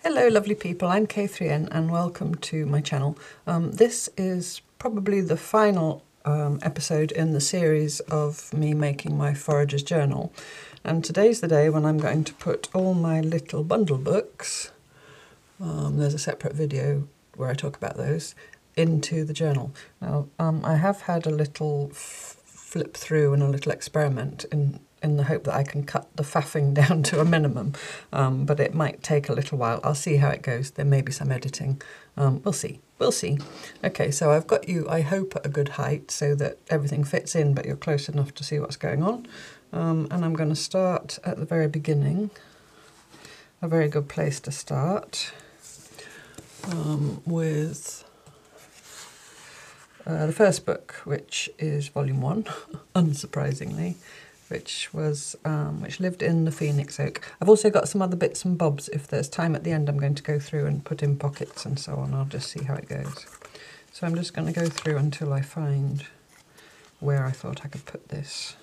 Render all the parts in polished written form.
Hello lovely people, I'm K3N and welcome to my channel. This is probably the final episode in the series of me making my Forager's journal, and today's the day when I'm going to put all my little bundle books, there's a separate video where I talk about those, into the journal. Now I have had a little flip through and a little experiment in the hope that I can cut the faffing down to a minimum, but it might take a little while. I'll see how it goes. There may be some editing. We'll see. Okay, so I've got you, I hope, at a good height so that everything fits in, but you're close enough to see what's going on. And I'm going to start at the very beginning. A very good place to start with the first book, which is volume 1, unsurprisingly. Which lived in the Phoenix Oak. I've also got some other bits and bobs. If there's time at the end, I'm going to go through and put in pockets and so on. I'll just see how it goes. So I'm just going to go through until I find where I thought I could put this.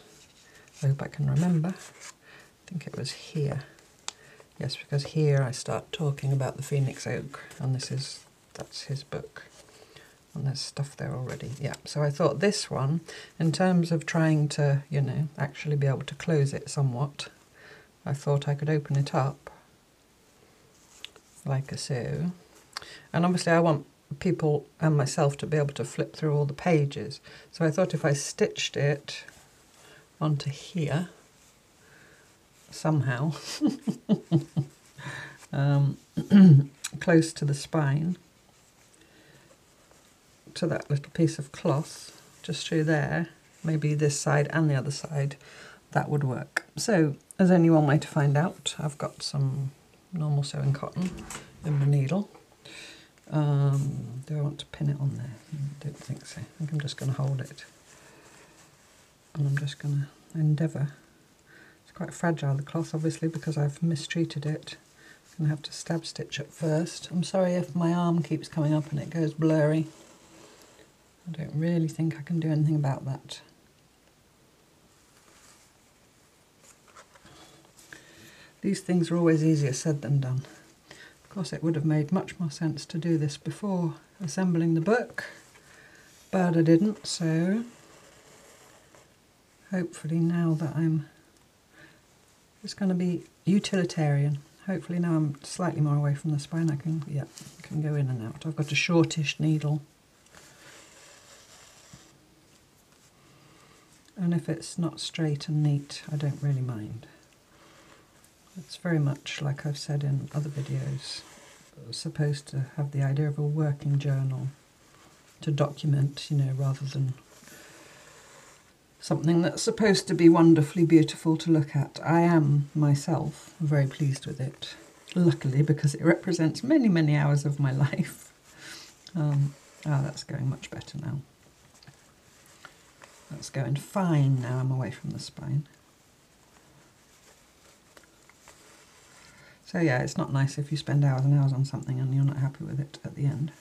I hope I can remember. I think it was here. Yes, because here I start talking about the Phoenix Oak, and that's his book. And there's stuff there already. Yeah, so I thought this one, in terms of trying to, actually be able to close it somewhat, I thought I could open it up like so. And obviously I want people and myself to be able to flip through all the pages. So I thought if I stitched it onto here, somehow, close to the spine, to that little piece of cloth just through there, maybe this side and the other side, that would work. So there's only one way to find out. I've got some normal sewing cotton in my needle. Do I want to pin it on there? I don't think so. I think I'm just going to hold it, and I'm just going to endeavour. It's quite fragile, the cloth, obviously, because I've mistreated it. I'm going to have to stab stitch at first. I'm sorry if my arm keeps coming up and it goes blurry. I don't really think I can do anything about that. These things are always easier said than done. Of course, it would have made much more sense to do this before assembling the book, but I didn't, so hopefully now that I'm just going to be utilitarian. Hopefully now I'm slightly more away from the spine, I can go in and out. I've got a shortish needle. And if it's not straight and neat, I don't really mind. It's very much, like I've said in other videos, supposed to have the idea of a working journal to document, rather than something that's supposed to be wonderfully beautiful to look at. I am, myself, very pleased with it, luckily, because it represents many, many hours of my life. That's going much better now. That's going fine now I'm away from the spine. So yeah, it's not nice if you spend hours and hours on something and you're not happy with it at the end.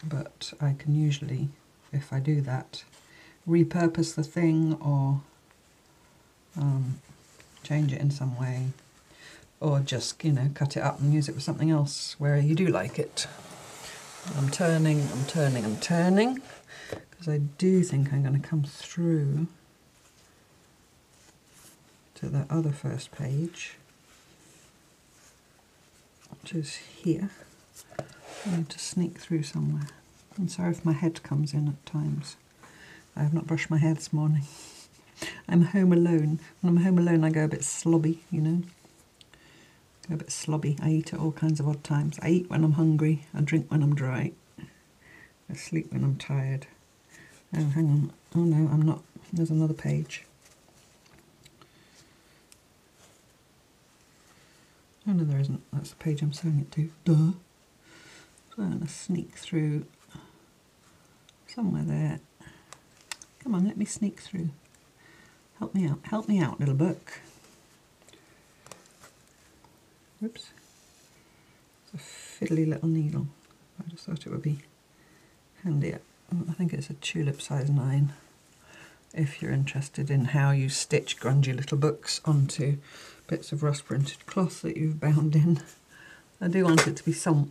But I can usually, if I do that, repurpose the thing or change it in some way, or just, cut it up and use it for something else where you do like it. I'm turning, because I do think I'm going to come through to that other first page, which is here. I need to sneak through somewhere. I'm sorry if my head comes in at times. I have not brushed my hair this morning. I'm home alone. When I'm home alone I go a bit slobby, Go a bit slobby. I eat at all kinds of odd times. I eat when I'm hungry, I drink when I'm dry, I sleep when I'm tired. Oh, hang on. Oh no, I'm not. There's another page. Oh no, there isn't. That's the page I'm sewing it to. Duh. So I'm going to sneak through somewhere there. Come on, let me sneak through. Help me out. Help me out, little book. Whoops. It's a fiddly little needle. I just thought it would be handy. I think it's a tulip size 9. If you're interested in how you stitch grungy little books onto bits of rust printed cloth that you've bound in. I do want it to be oh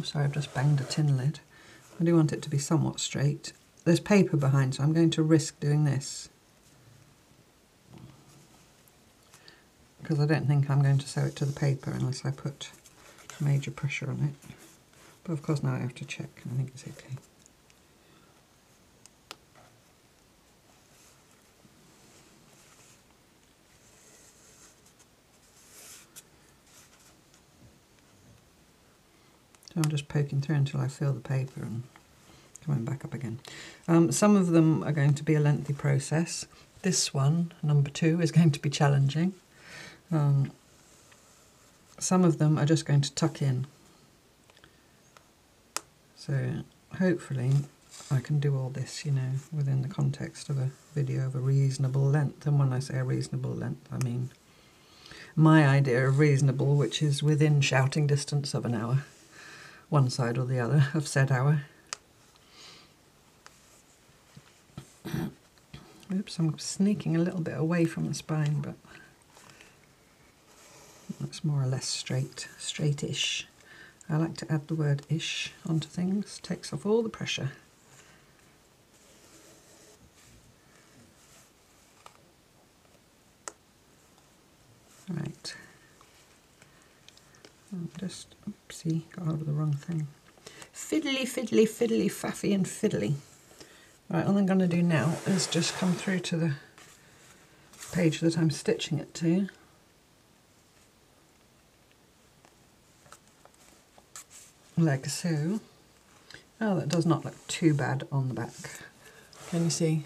sorry, I've just banged a tin lid. I do want it to be somewhat straight. There's paper behind, so I'm going to risk doing this, because I don't think I'm going to sew it to the paper unless I put major pressure on it. But of course now I have to check, and I think it's okay. So I'm just poking through until I feel the paper and coming back up again. Some of them are going to be a lengthy process. This one, number 2, is going to be challenging. Some of them are just going to tuck in. So hopefully I can do all this, you know, within the context of a video of a reasonable length. And when I say a reasonable length, I mean my idea of reasonable, which is within shouting distance of an hour, one side or the other of said hour. Oops, I'm sneaking a little bit away from the spine, but that's more or less straight-ish. I like to add the word ish onto things, takes off all the pressure. Right. Just, oopsie, got hold of the wrong thing. Fiddly, fiddly, fiddly, faffy and fiddly. Right, all I'm going to do now is just come through to the page that I'm stitching it to. Like so. Oh, that does not look too bad on the back. Can you see?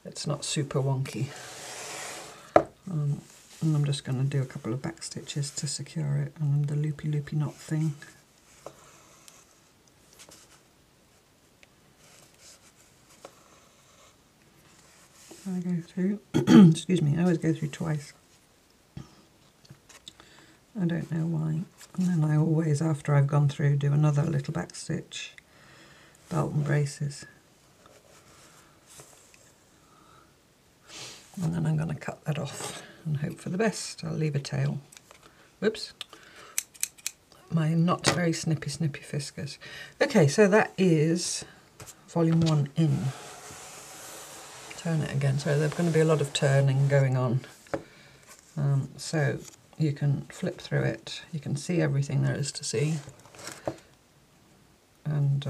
It's not super wonky. And I'm just going to do a couple of back stitches to secure it on the loopy knot thing. I go through, excuse me, I always go through twice. I don't know why. And then I always, after I've gone through, do another little back stitch, belt and braces. And then I'm going to cut that off and hope for the best. I'll leave a tail. Whoops. My not very snippy fiskers. Okay, so that is volume 1 in. Turn it again. So there's going to be a lot of turning going on. So you can flip through it. You can see everything there is to see. And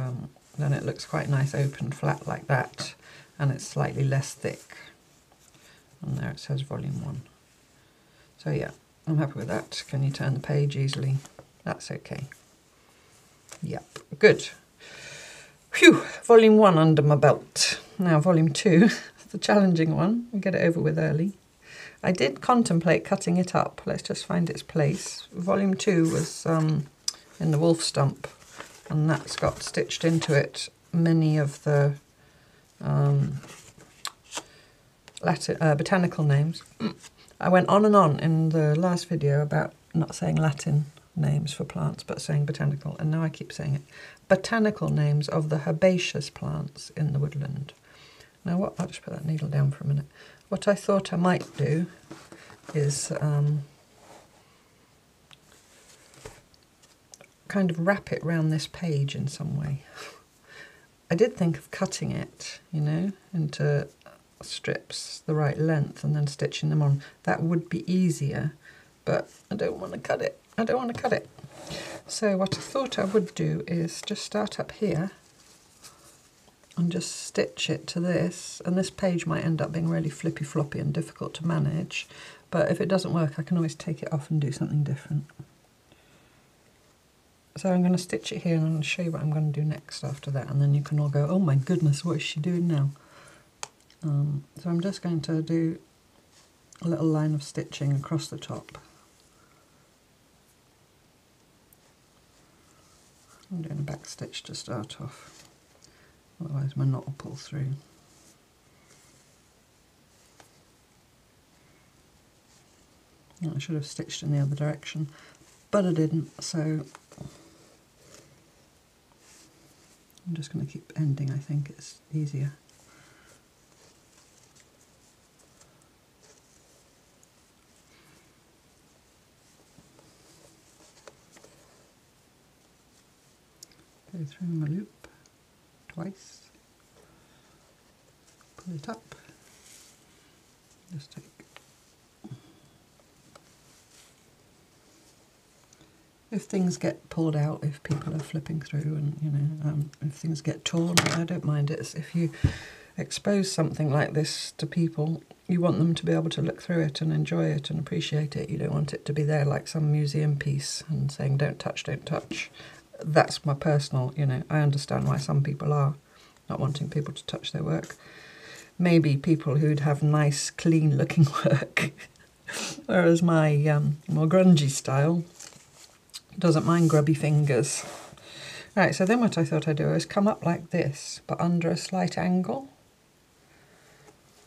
then it looks quite nice open flat like that. And it's slightly less thick. And there it says volume 1. So yeah, I'm happy with that. Can you turn the page easily? That's okay. Yep, good. Phew, volume 1 under my belt. Now volume 2, the challenging one. We'll get it over with early. I did contemplate cutting it up. Let's just find its place. Volume 2 was in the wolf stump, and that's got stitched into it many of the botanical names. I went on and on in the last video about not saying Latin names for plants, but saying botanical, and now I keep saying it. Botanical names of the herbaceous plants in the woodland. Now what, I'll just put that needle down for a minute. What I thought I might do is kind of wrap it round this page in some way. I did think of cutting it, you know, into strips the right length and then stitching them on. That would be easier, but I don't want to cut it. I don't want to cut it. So what I thought I would do is just start up here and just stitch it to this, and this page might end up being really flippy floppy and difficult to manage, but if it doesn't work I can always take it off and do something different. So I'm going to stitch it here and I'm going to show you what I'm going to do next after that, and then you can all go, oh my goodness, what is she doing now? So I'm just going to do a little line of stitching across the top. I'm doing a back stitch to start off, otherwise my knot will pull through. I should have stitched in the other direction, but I didn't, so I'm just going to keep ending. I think it's easier. Go through my loop twice, pull it up, just take. If things get pulled out, if people are flipping through and, you know, if things get torn, I don't mind it. If you expose something like this to people, you want them to be able to look through it and enjoy it and appreciate it. You don't want it to be there like some museum piece and saying, don't touch, don't touch. That's my personal, you know, I understand why some people are not wanting people to touch their work. Maybe people who'd have nice, clean looking work. Whereas my more grungy style doesn't mind grubby fingers. Right, so then what I thought I'd do is come up like this, but under a slight angle,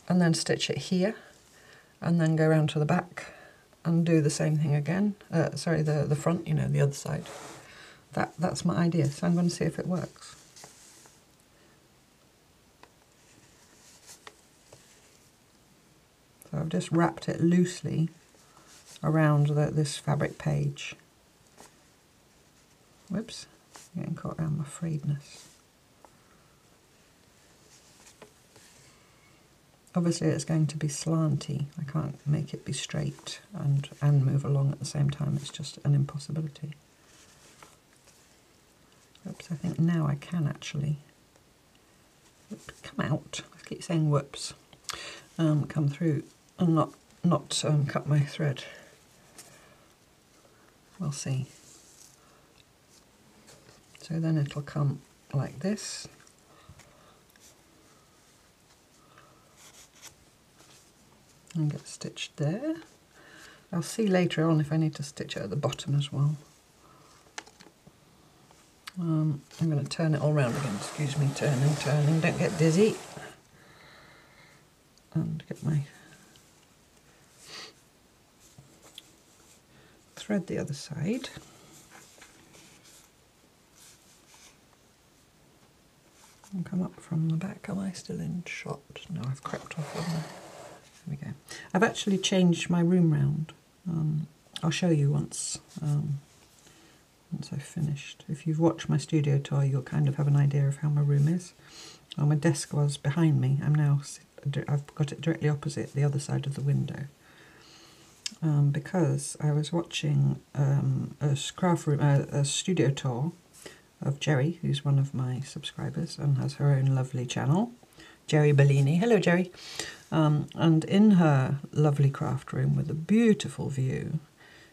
and then stitch it here, and then go around to the back and do the same thing again. Sorry, the front, you know, the other side. That's my idea, so I'm going to see if it works. So I've just wrapped it loosely around this fabric page. Whoops, getting caught around my frayedness. Obviously it's going to be slanty. I can't make it be straight and move along at the same time. It's just an impossibility. Oops, I think now I can actually come out. I keep saying whoops. Come through and not cut my thread. We'll see. So then it'll come like this. And get stitched there. I'll see later on if I need to stitch it at the bottom as well. I'm going to turn it all round again. Excuse me, turning, don't get dizzy. And get my thread the other side. And come up from the back. Am I still in shot? No, I've crept off on there. There we go. I've actually changed my room round. I'll show you once I've finished. If you've watched my studio tour, you'll kind of have an idea of how my room is. Well, my desk was behind me. I've got it directly opposite the other side of the window. Because I was watching a studio tour of Jerry, who's one of my subscribers and has her own lovely channel, Jerry Bellini. Hello, Jerry. And in her lovely craft room with a beautiful view,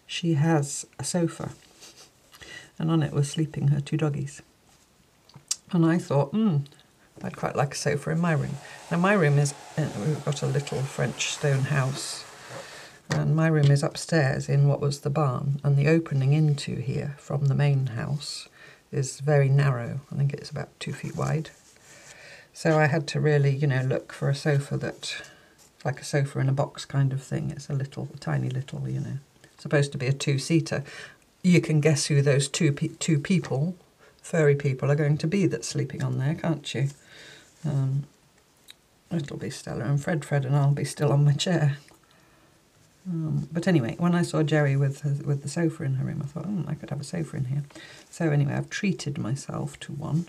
she has a sofa, and on it was sleeping her two doggies. And I thought, I'd quite like a sofa in my room. Now my room is, we've got a little French stone house, and my room is upstairs in what was the barn, and the opening into here from the main house is very narrow. I think it's about 2 feet wide. So I had to really, you know, look for a sofa that, like a sofa in a box kind of thing. It's a tiny little, you know, supposed to be a two-seater. You can guess who those two people, furry people, are going to be that's sleeping on there, can't you? It'll be Stella and Fred and I'll be still on my chair. But anyway, when I saw Jerry with the sofa in her room, I thought, I could have a sofa in here. So anyway, I've treated myself to one.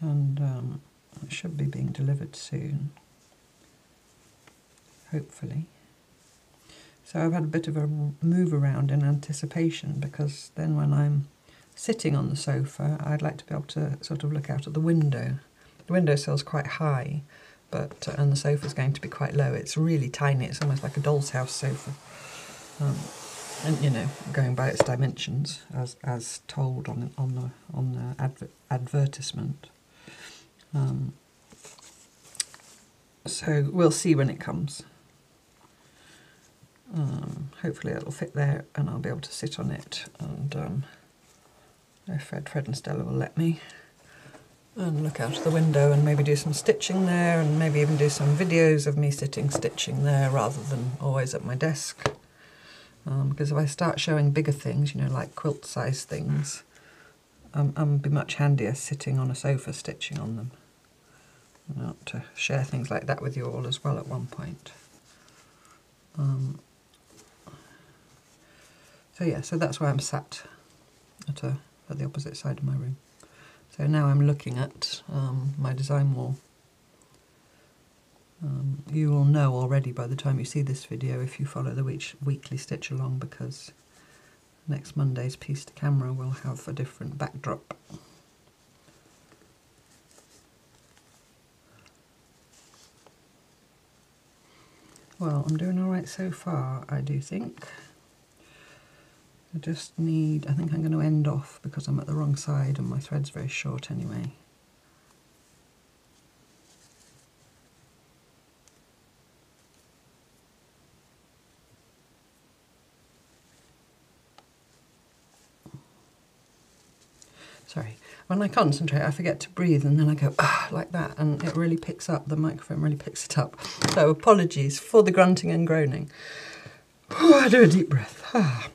And it should be being delivered soon, hopefully. So I've had a bit of a move around in anticipation, because then when I'm sitting on the sofa, I'd like to be able to sort of look out at the window. The windowsill's quite high, and the sofa's going to be quite low. It's really tiny. It's almost like a doll's house sofa. And you know, going by its dimensions as told on the advertisement. So we'll see when it comes. Hopefully it'll fit there and I'll be able to sit on it, and if Fred and Stella will let me, and look out of the window and maybe do some stitching there, and maybe even do some videos of me stitching there rather than always at my desk. Because if I start showing bigger things, you know, like quilt size things, I'll be much handier sitting on a sofa stitching on them. I want to share things like that with you all as well at one point. So yeah, so that's where I'm sat at the opposite side of my room. So now I'm looking at my design wall. You will know already by the time you see this video if you follow the weekly stitch along, because next Monday's piece to camera will have a different backdrop. Well, I'm doing alright so far, I do think. I just need, I think I'm going to end off because I'm at the wrong side and my thread's very short anyway. Sorry, when I concentrate I forget to breathe and then I go ah, like that, and it really picks up, the microphone really picks it up. So apologies for the grunting and groaning. I do a deep breath.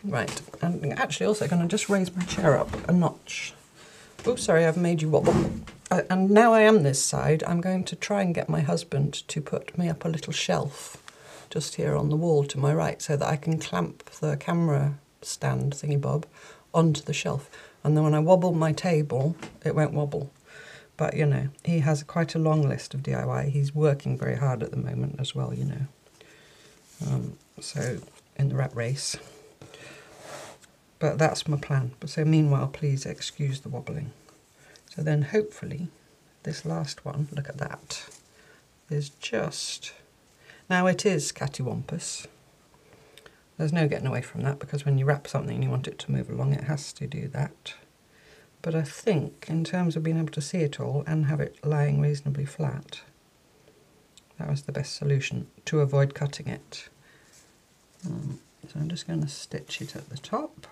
Right, I'm actually also going to just raise my chair up a notch. Oh, sorry, I've made you wobble. And now I am this side, I'm going to try and get my husband to put me up a little shelf just here on the wall to my right so that I can clamp the camera stand thingy-bob onto the shelf. And then when I wobble my table, it won't wobble. But, you know, he has quite a long list of DIY. He's working very hard at the moment as well, you know. So, in the rat race. But that's my plan. So meanwhile, please excuse the wobbling. So then hopefully, this last one, look at that, is just... Now it is cattywampus. There's no getting away from that, because when you wrap something and you want it to move along, it has to do that. But I think, in terms of being able to see it all and have it lying reasonably flat, that was the best solution to avoid cutting it. So I'm just going to stitch it at the top.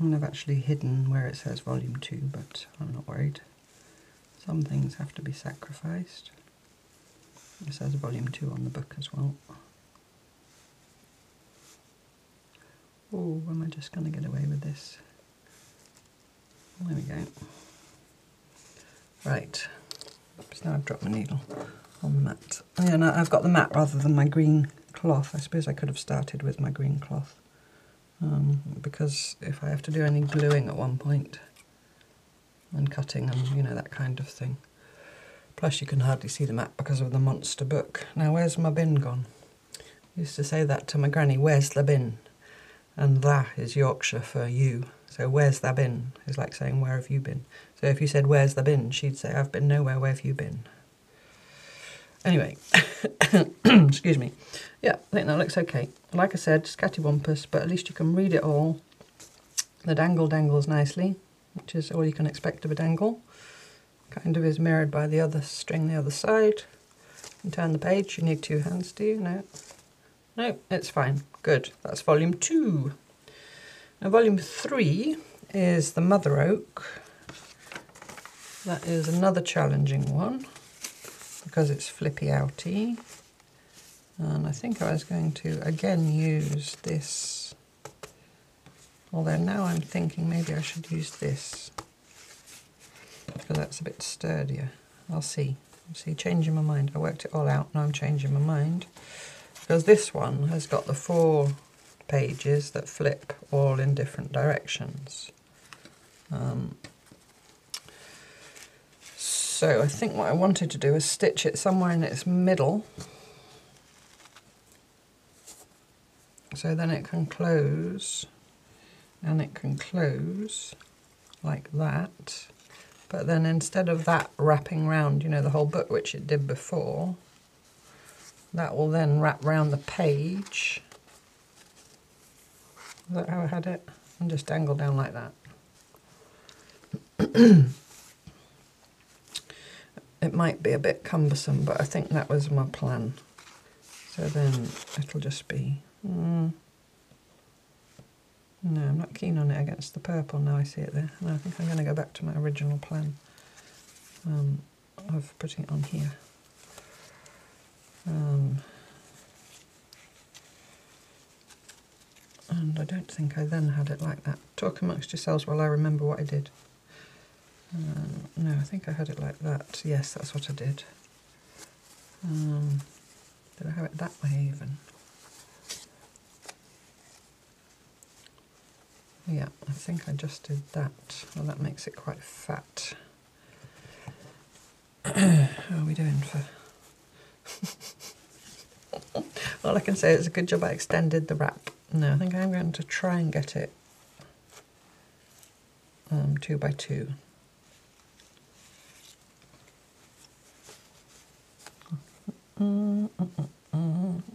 And I've actually hidden where it says volume 2, but I'm not worried. Some things have to be sacrificed. It says volume 2 on the book as well. Oh, am I just going to get away with this? There we go. Right. Oops, now I've dropped my needle on the mat. Yeah, no, I've got the mat rather than my green cloth. I suppose I could have started with my green cloth. Because if I have to do any gluing at one point and cutting and, you know, that kind of thing. Plus you can hardly see the mat because of the monster book. Now where's my bin gone? I used to say that to my granny, where's the bin? And "tha" is Yorkshire for you. So where's the bin is like saying where have you been? So if you said where's the bin, she'd say I've been nowhere, where have you been? Anyway, excuse me. Yeah, I think that looks okay. Like I said, scattywampus, but at least you can read it all. The dangle dangles nicely, which is all you can expect of a dangle. Kind of is mirrored by the other string the other side. And turn the page. You need 2 hands, do you? No. No, it's fine. Good. That's volume 2. Now volume 3 is the Mother Oak. That is another challenging one, because it's flippy outy, and I think I was going to again use this, although now I'm thinking maybe I should use this because that's a bit sturdier. I'll see, changing my mind. I worked it all out, now I'm changing my mind, because this one has got the 4 pages that flip all in different directions. So I think what I wanted to do is stitch it somewhere in its middle, so then it can close, and it can close like that, but then instead of that wrapping round, you know, the whole book, which it did before, that will then wrap round the page. Is that how I had it? And just dangle down like that. It might be a bit cumbersome, but I think that was my plan. So then it'll just be... No, I'm not keen on it against the purple now I see it there. No, I think I'm going to go back to my original plan of putting it on here. And I don't think I then had it like that. Talk amongst yourselves while I remember what I did. No, I think I had it like that. Yes, that's what I did. Did I have it that way even? Yeah, I think I just did that. Well, that makes it quite fat. How are we doing for... All I can say is a good job I extended the wrap. No, I think I'm going to try and get it 2 by 2.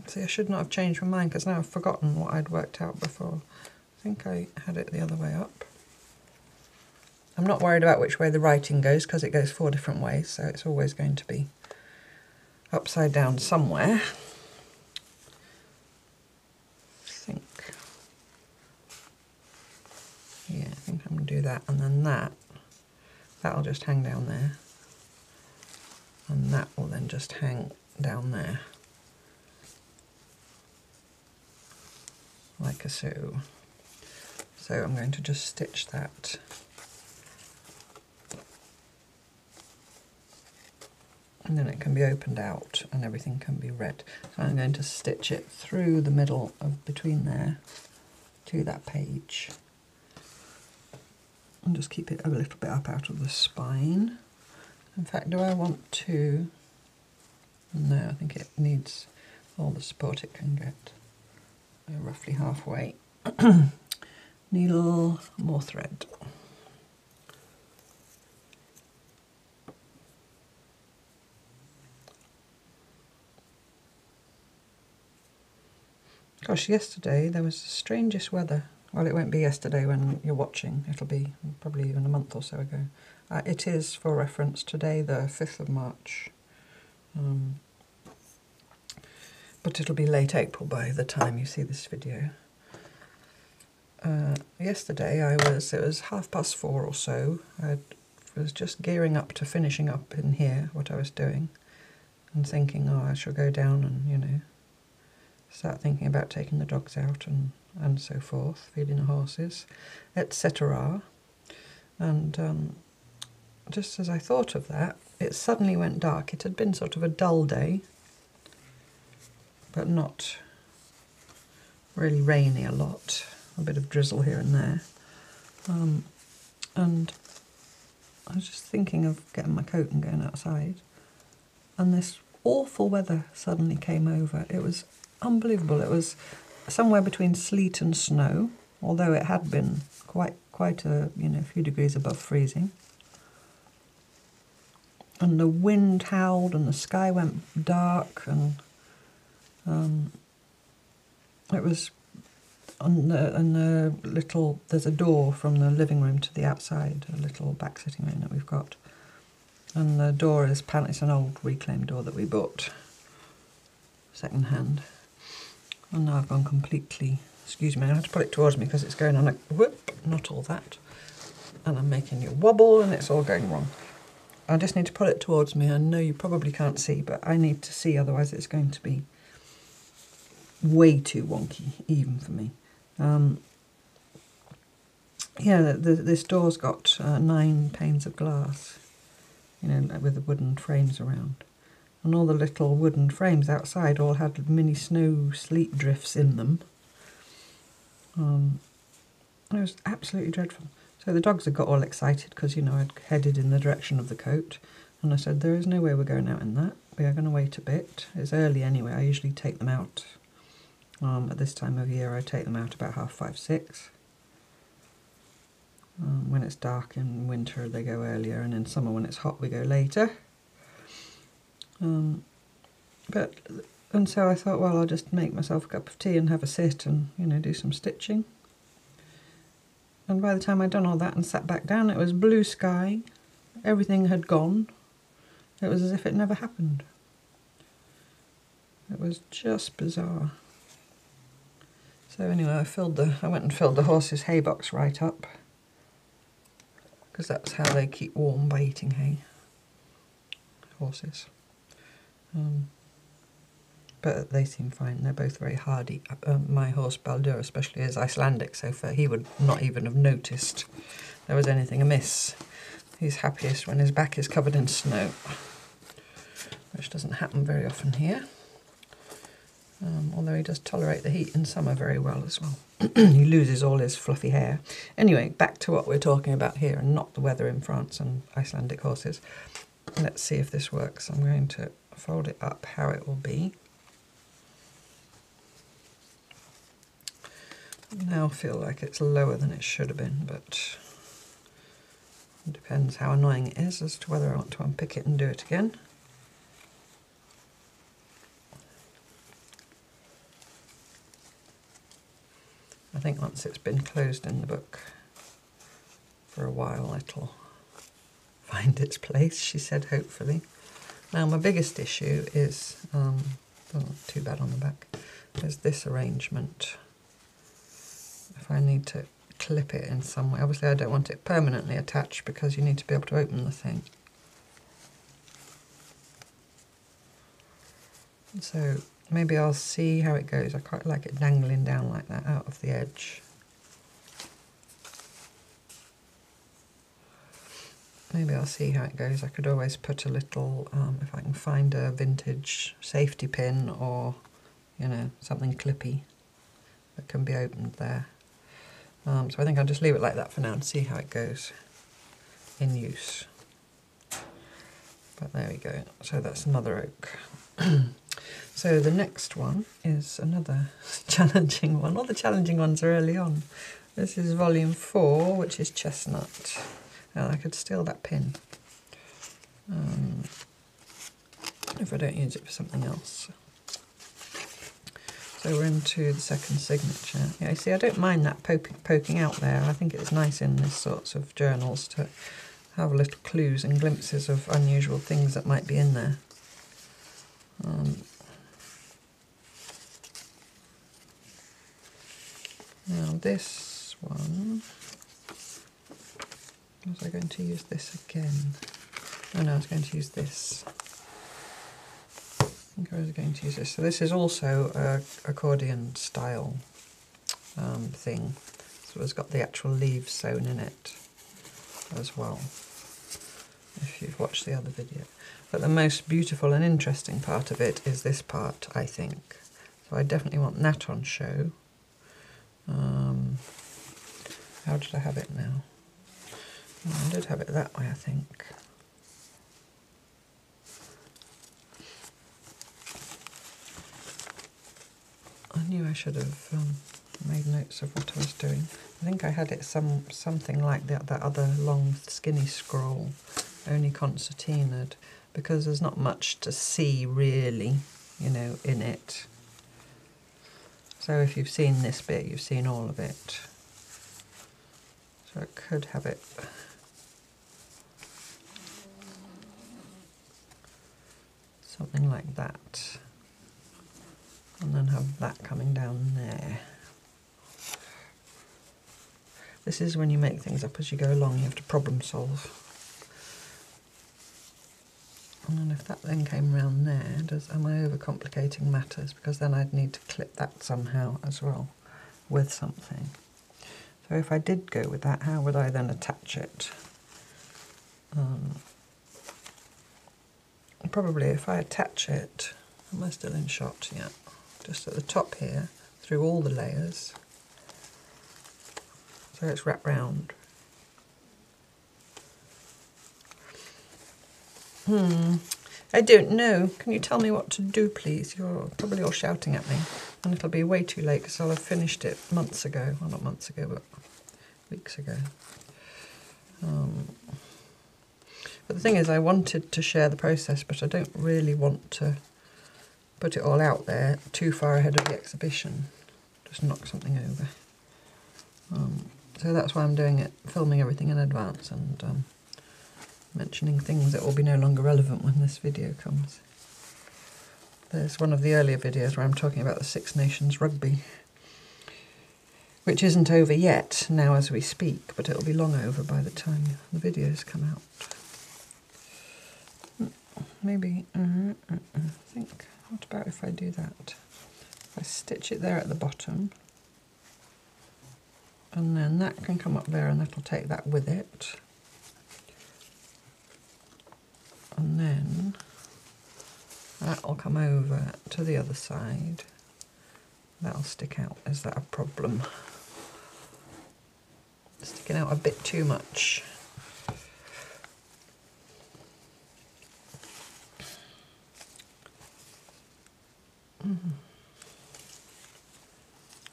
See, I should not have changed my mind because now I've forgotten what I'd worked out before. I think I had it the other way up. I'm not worried about which way the writing goes because it goes 4 different ways, so it's always going to be upside down somewhere. I think I'm going to do that, and then that'll just hang down there, and that will then just hang down there, like so. So I'm going to just stitch that. And then it can be opened out and everything can be read. So I'm going to stitch it through the middle of between there to that page. And just keep it a little bit up out of the spine. In fact, do I want to... No, I think it needs all the support it can get. Roughly halfway. Needle, more thread. Gosh, yesterday there was the strangest weather. Well, it won't be yesterday when you're watching. It'll be probably even a month or so ago. It is, for reference, today the 5th of March. But it'll be late April by the time you see this video. Yesterday it was 4:30 or so. I was just gearing up to finishing up in here what I was doing and thinking, oh, I shall go down and, you know, start thinking about taking the dogs out and so forth, feeding the horses, etc. And just as I thought of that, it suddenly went dark. It had been sort of a dull day, but not really rainy a lot. A bit of drizzle here and there. And I was just thinking of getting my coat and going outside. And this awful weather suddenly came over. It was unbelievable. It was somewhere between sleet and snow, although it had been quite a few degrees above freezing. And the wind howled and the sky went dark, and it was there's a door from the living room to the outside, a little back sitting room that we've got. And the door is it's an old reclaimed door that we bought second hand. And now I've gone completely, excuse me, I have to put it towards me because it's going on a whoop, not all that. And I'm making you wobble and it's all going wrong. I just need to put it towards me. I know you probably can't see, but I need to see, otherwise it's going to be way too wonky, even for me. Yeah, this door's got 9 panes of glass, with the wooden frames around. And all the little wooden frames outside all had mini snow sleet drifts in them. It was absolutely dreadful. So the dogs had got all excited because, I'd headed in the direction of the coat. And I said, there is no way we're going out in that. We are going to wait a bit. It's early anyway. I usually take them out. At this time of year, I take them out about 5:30, 6. When it's dark in winter, they go earlier. And in summer, when it's hot, we go later. And so I thought, well, I'll just make myself a cup of tea and have a sit and, do some stitching. And by the time I'd done all that and sat back down, it was blue sky. Everything had gone. It was as if it never happened. It was just bizarre. So anyway, I went and filled the horses' hay box right up, because that's how they keep warm, by eating hay. Horses. But they seem fine. They're both very hardy. My horse Baldur especially is Icelandic, so he would not even have noticed there was anything amiss. He's happiest when his back is covered in snow, which doesn't happen very often here. Although he does tolerate the heat in summer very well as well. He loses all his fluffy hair. Anyway, back to what we're talking about here, and not the weather in France and Icelandic horses. Let's see if this works. I'm going to fold it up how it will be. I now feel like it's lower than it should have been, but it depends how annoying it is as to whether I want to unpick it and do it again. I think once it's been closed in the book for a while, it'll find its place, she said, hopefully. Now, my biggest issue is, oh, too bad on the back, is this arrangement. If I need to clip it in some way. Obviously, I don't want it permanently attached because you need to be able to open the thing. So maybe I'll see how it goes. I quite like it dangling down like that out of the edge. Maybe I'll see how it goes. I could always put a little, if I can find a vintage safety pin or, you know, something clippy that can be opened there. So I think I'll just leave it like that for now and see how it goes in use. But there we go. So that's another oak. So the next one is another challenging one. All the challenging ones are early on. This is volume 4, which is chestnut. Now I could steal that pin if I don't use it for something else. So we're into the second signature. Yeah, you see, I don't mind that poking out there. I think it's nice in this sorts of journals to have little clues and glimpses of unusual things that might be in there. Now this one, was I going to use this again? Oh no, I was going to use this. I think I was going to use this. So this is also a accordion style thing. So it's got the actual leaves sewn in it as well, if you've watched the other video. But the most beautiful and interesting part of it is this part, I think. So I definitely want that on show. How did I have it now? Oh, I did have it that way, I think. I knew I should have made notes of what I was doing. I think I had it something like that other long skinny scroll, only concertinaed, because there's not much to see really, you know, in it. So if you've seen this bit, you've seen all of it. So I could have it something like that, and then have that coming down there. This is when you make things up as you go along, you have to problem solve. And then if that then came round there, am I overcomplicating matters? Because then I'd need to clip that somehow as well with something. So if I did go with that, how would I then attach it? Probably if I attach it, am I still in shot? Yeah, just at the top here, through all the layers. So it's wrapped round. I don't know. Can you tell me what to do, please? You're probably all shouting at me, and it'll be way too late because I'll have finished it months ago. Well, not months ago, but weeks ago. But the thing is, I wanted to share the process, but I don't really want to put it all out there too far ahead of the exhibition. Just knock something over. So that's why I'm doing it, filming everything in advance and mentioning things that will be no longer relevant when this video comes. There's one of the earlier videos where I'm talking about the Six Nations rugby, which isn't over yet now as we speak, but it'll be long over by the time the videos come out. Maybe, I think, what about if I do that? If I stitch it there at the bottom, and then that can come up there and that'll take that with it. that'll come over to the other side. That'll stick out. Is that a problem? Sticking out a bit too much.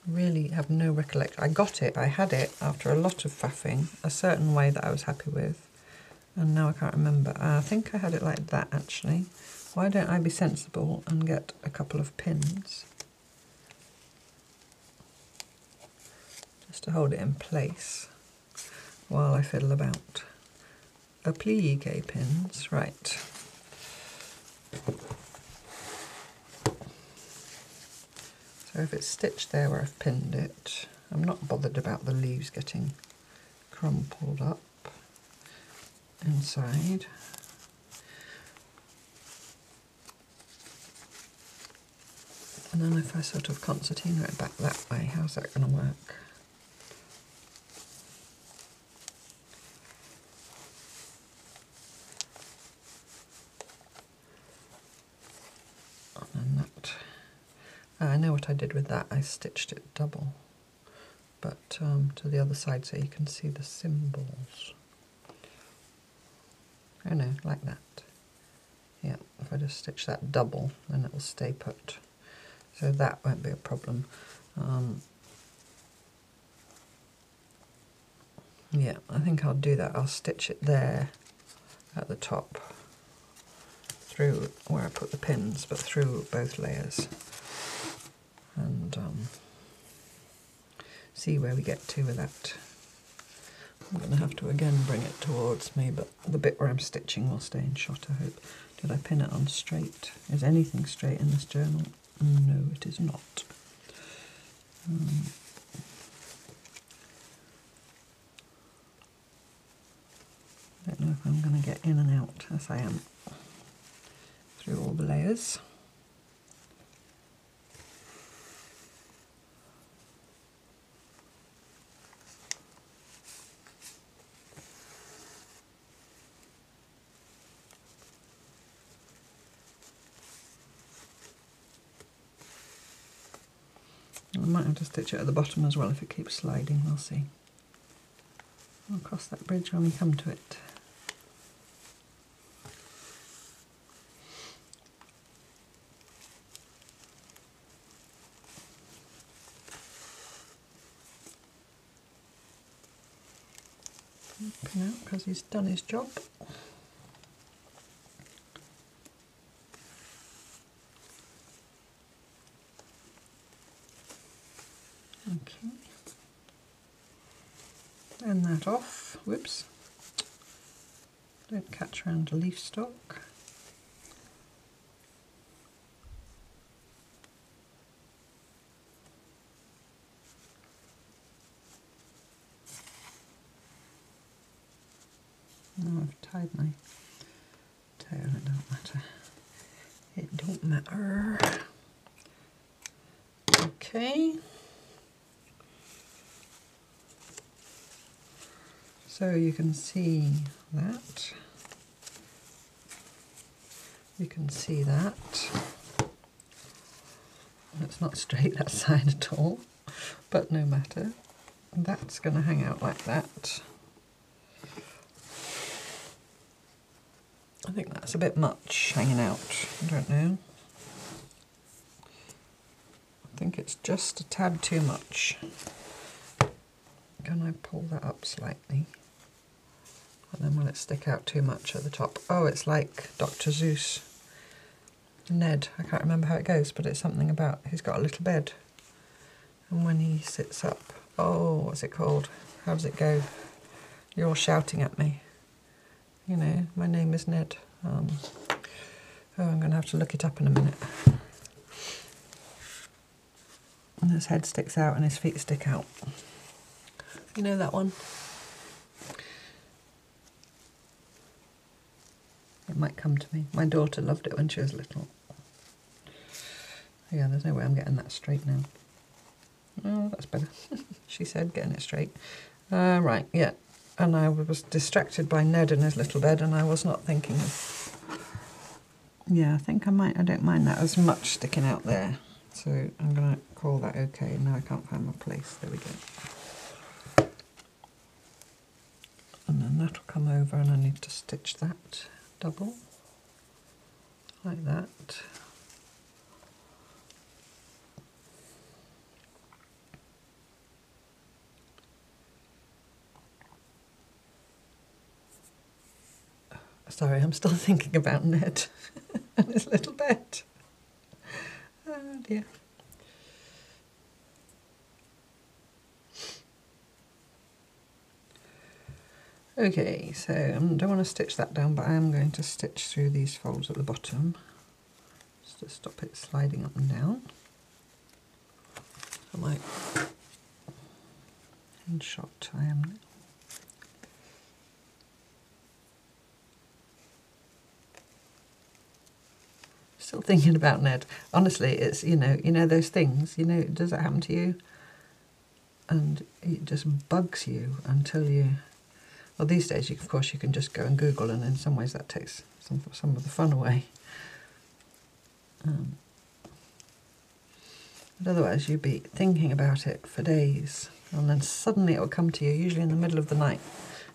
Really have no recollection. I got it, I had it after a lot of faffing, a certain way that I was happy with, and now I can't remember. I think I had it like that actually. Why don't I be sensible and get a couple of pins just to hold it in place while I fiddle about. Applique pins, right. So if it's stitched there where I've pinned it, I'm not bothered about the leaves getting crumpled up inside. And then if I sort of concertina it back that way, how's that going to work? And then that, I know what I did with that, I stitched it double, but to the other side so you can see the symbols. Oh no, like that. Yeah, if I just stitch that double, then it will stay put. So that won't be a problem. Yeah, I think I'll do that. I'll stitch it there at the top, through where I put the pins, but through both layers. And see where we get to with that. I'm going to have to again bring it towards me, but the bit where I'm stitching will stay in shot, I hope. Did I pin it on straight? Is anything straight in this journal? No, it is not. I don't know if I'm going to get in and out, as I am, through all the layers. I might have to stitch it at the bottom as well if it keeps sliding, we'll see. I'll cross that bridge when we come to it. Pin out because he's done his job. Okay. Then that off. Whoops. Don't catch around the leaf stalk. Now I've tied my tail, it don't matter. It don't matter. Okay. So you can see that. You can see that. It's not straight that side at all, but no matter. That's going to hang out like that. I think that's a bit much hanging out. I don't know. I think it's just a tad too much. Can I pull that up slightly? And then will it stick out too much at the top? Oh, it's like Dr. Seuss. Ned, I can't remember how it goes, but it's something about he's got a little bed. And when he sits up, oh, what's it called? How does it go? You're all shouting at me. You know, my name is Ned. Oh, I'm going to have to look it up in a minute. And his head sticks out and his feet stick out. You know that one? It might come to me. My daughter loved it when she was little. Yeah, there's no way I'm getting that straight now. Oh, that's better. She said, getting it straight. Right, yeah. And I was distracted by Ned in his little bed, and I was not thinking of Yeah, I think I don't mind that as much sticking out there. So I'm going to call that okay. Now I can't find my place. There we go. And then that'll come over and I need to stitch that double, like that. Sorry, I'm still thinking about Ned and his little bed. Oh dear. Okay, so I don't want to stitch that down, but I am going to stitch through these folds at the bottom just to stop it sliding up and down. I might in shot I am now. Still thinking about Ned. Honestly, it's you know those things. Does that happen to you? And it just bugs you until you. Well, these days, of course, you can just go and Google, and in some ways that takes some of the fun away. But otherwise, you'd be thinking about it for days, and then suddenly it will come to you, usually in the middle of the night,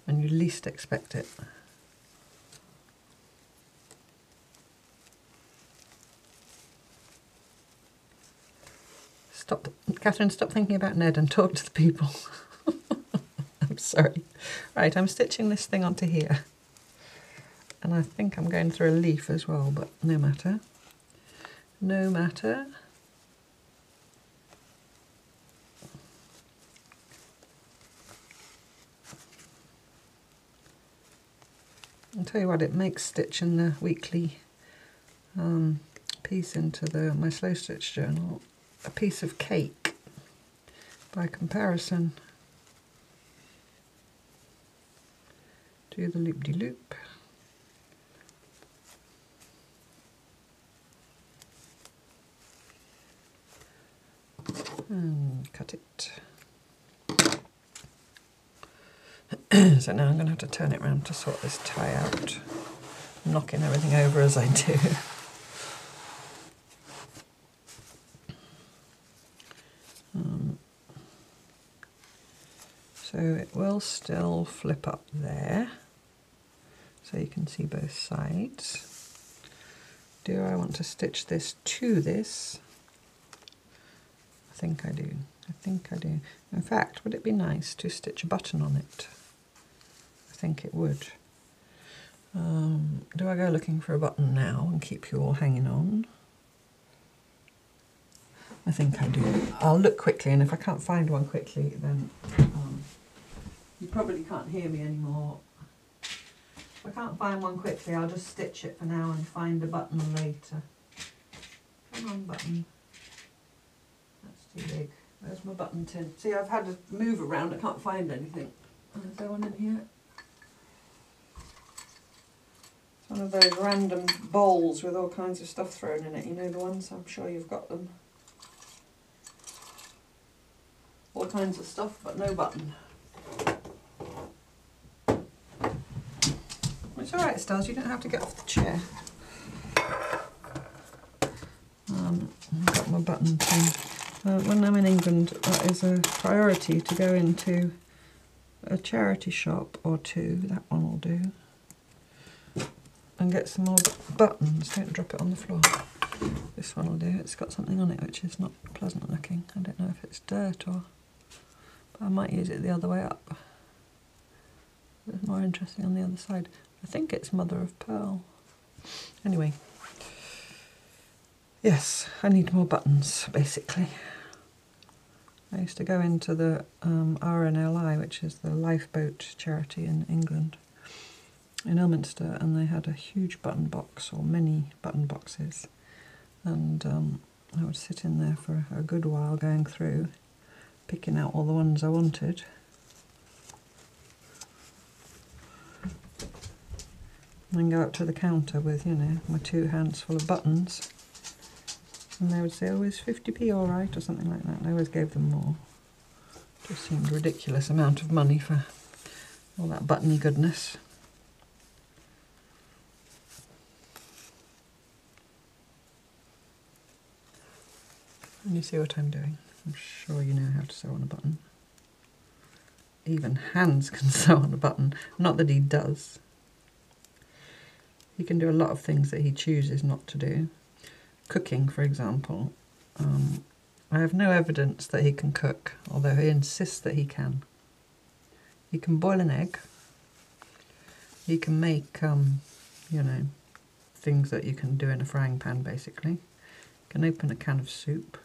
when you least expect it. Stop, Catherine, stop thinking about Ned and talk to the people. I'm sorry. Right, I'm stitching this thing onto here. And I think I'm going through a leaf as well, but no matter. No matter. I'll tell you what, it makes stitching the weekly piece into my slow stitch journal a piece of cake by comparison. Do the loop-de-loop. And cut it. So now I'm going to have to turn it around to sort this tie out, knocking everything over as I do. So it will still flip up there, so you can see both sides. Do I want to stitch this to this? I think I do. I think I do. In fact, would it be nice to stitch a button on it? I think it would. Do I go looking for a button now and keep you all hanging on? I think I do. I'll look quickly, and if I can't find one quickly, then you probably can't hear me anymore. If I can't find one quickly, I'll just stitch it for now and find a button later. Come on, button. That's too big. There's my button tin. See, I've had to move around. I can't find anything. Is there one in here? It's one of those random bowls with all kinds of stuff thrown in it. You know the ones? I'm sure you've got them. All kinds of stuff, but no button. It's alright, Stars, you don't have to get off the chair. I've got my button tin. When I'm in England, that is a priority to go into a charity shop or two, that one will do, and get some more buttons. Don't drop it on the floor. This one will do. It's got something on it which is not pleasant looking. I don't know if it's dirt or... but I might use it the other way up. It's more interesting on the other side. I think it's mother of pearl. Anyway, yes, I need more buttons, basically. I used to go into the RNLI, which is the lifeboat charity in England, in Ilminster, and they had a huge button box, or many button boxes, and I would sit in there for a good while going through, picking out all the ones I wanted. And then go up to the counter with, you know, my 2 hands full of buttons, and they would say, oh, is 50p all right, or something like that, and I always gave them more. Just seemed a ridiculous amount of money for all that buttony goodness. Can you see what I'm doing? I'm sure you know how to sew on a button. Even Hans can sew on a button. Not that he does. He can do a lot of things that he chooses not to do. Cooking, for example. I have no evidence that he can cook, although he insists that he can. He can boil an egg. He can make, you know, things that you can do in a frying pan, basically. He can open a can of soup.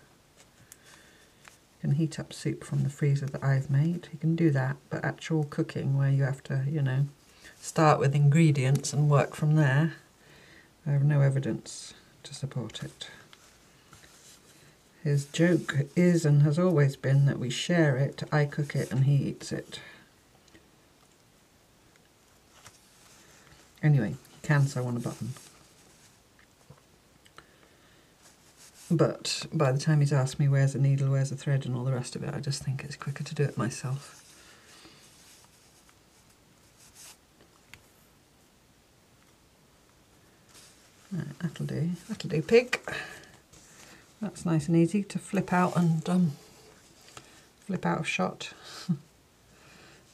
He can heat up soup from the freezer that I've made. He can do that, but actual cooking, where you have to, you know, start with ingredients and work from there, I have no evidence to support it. His joke is and has always been that we share it, I cook it and he eats it. Anyway, he can sew on a button. But by the time he's asked me where's the needle, where's the thread and all the rest of it, I just think it's quicker to do it myself. Right, that'll do pig. That's nice and easy to flip out and flip out of shot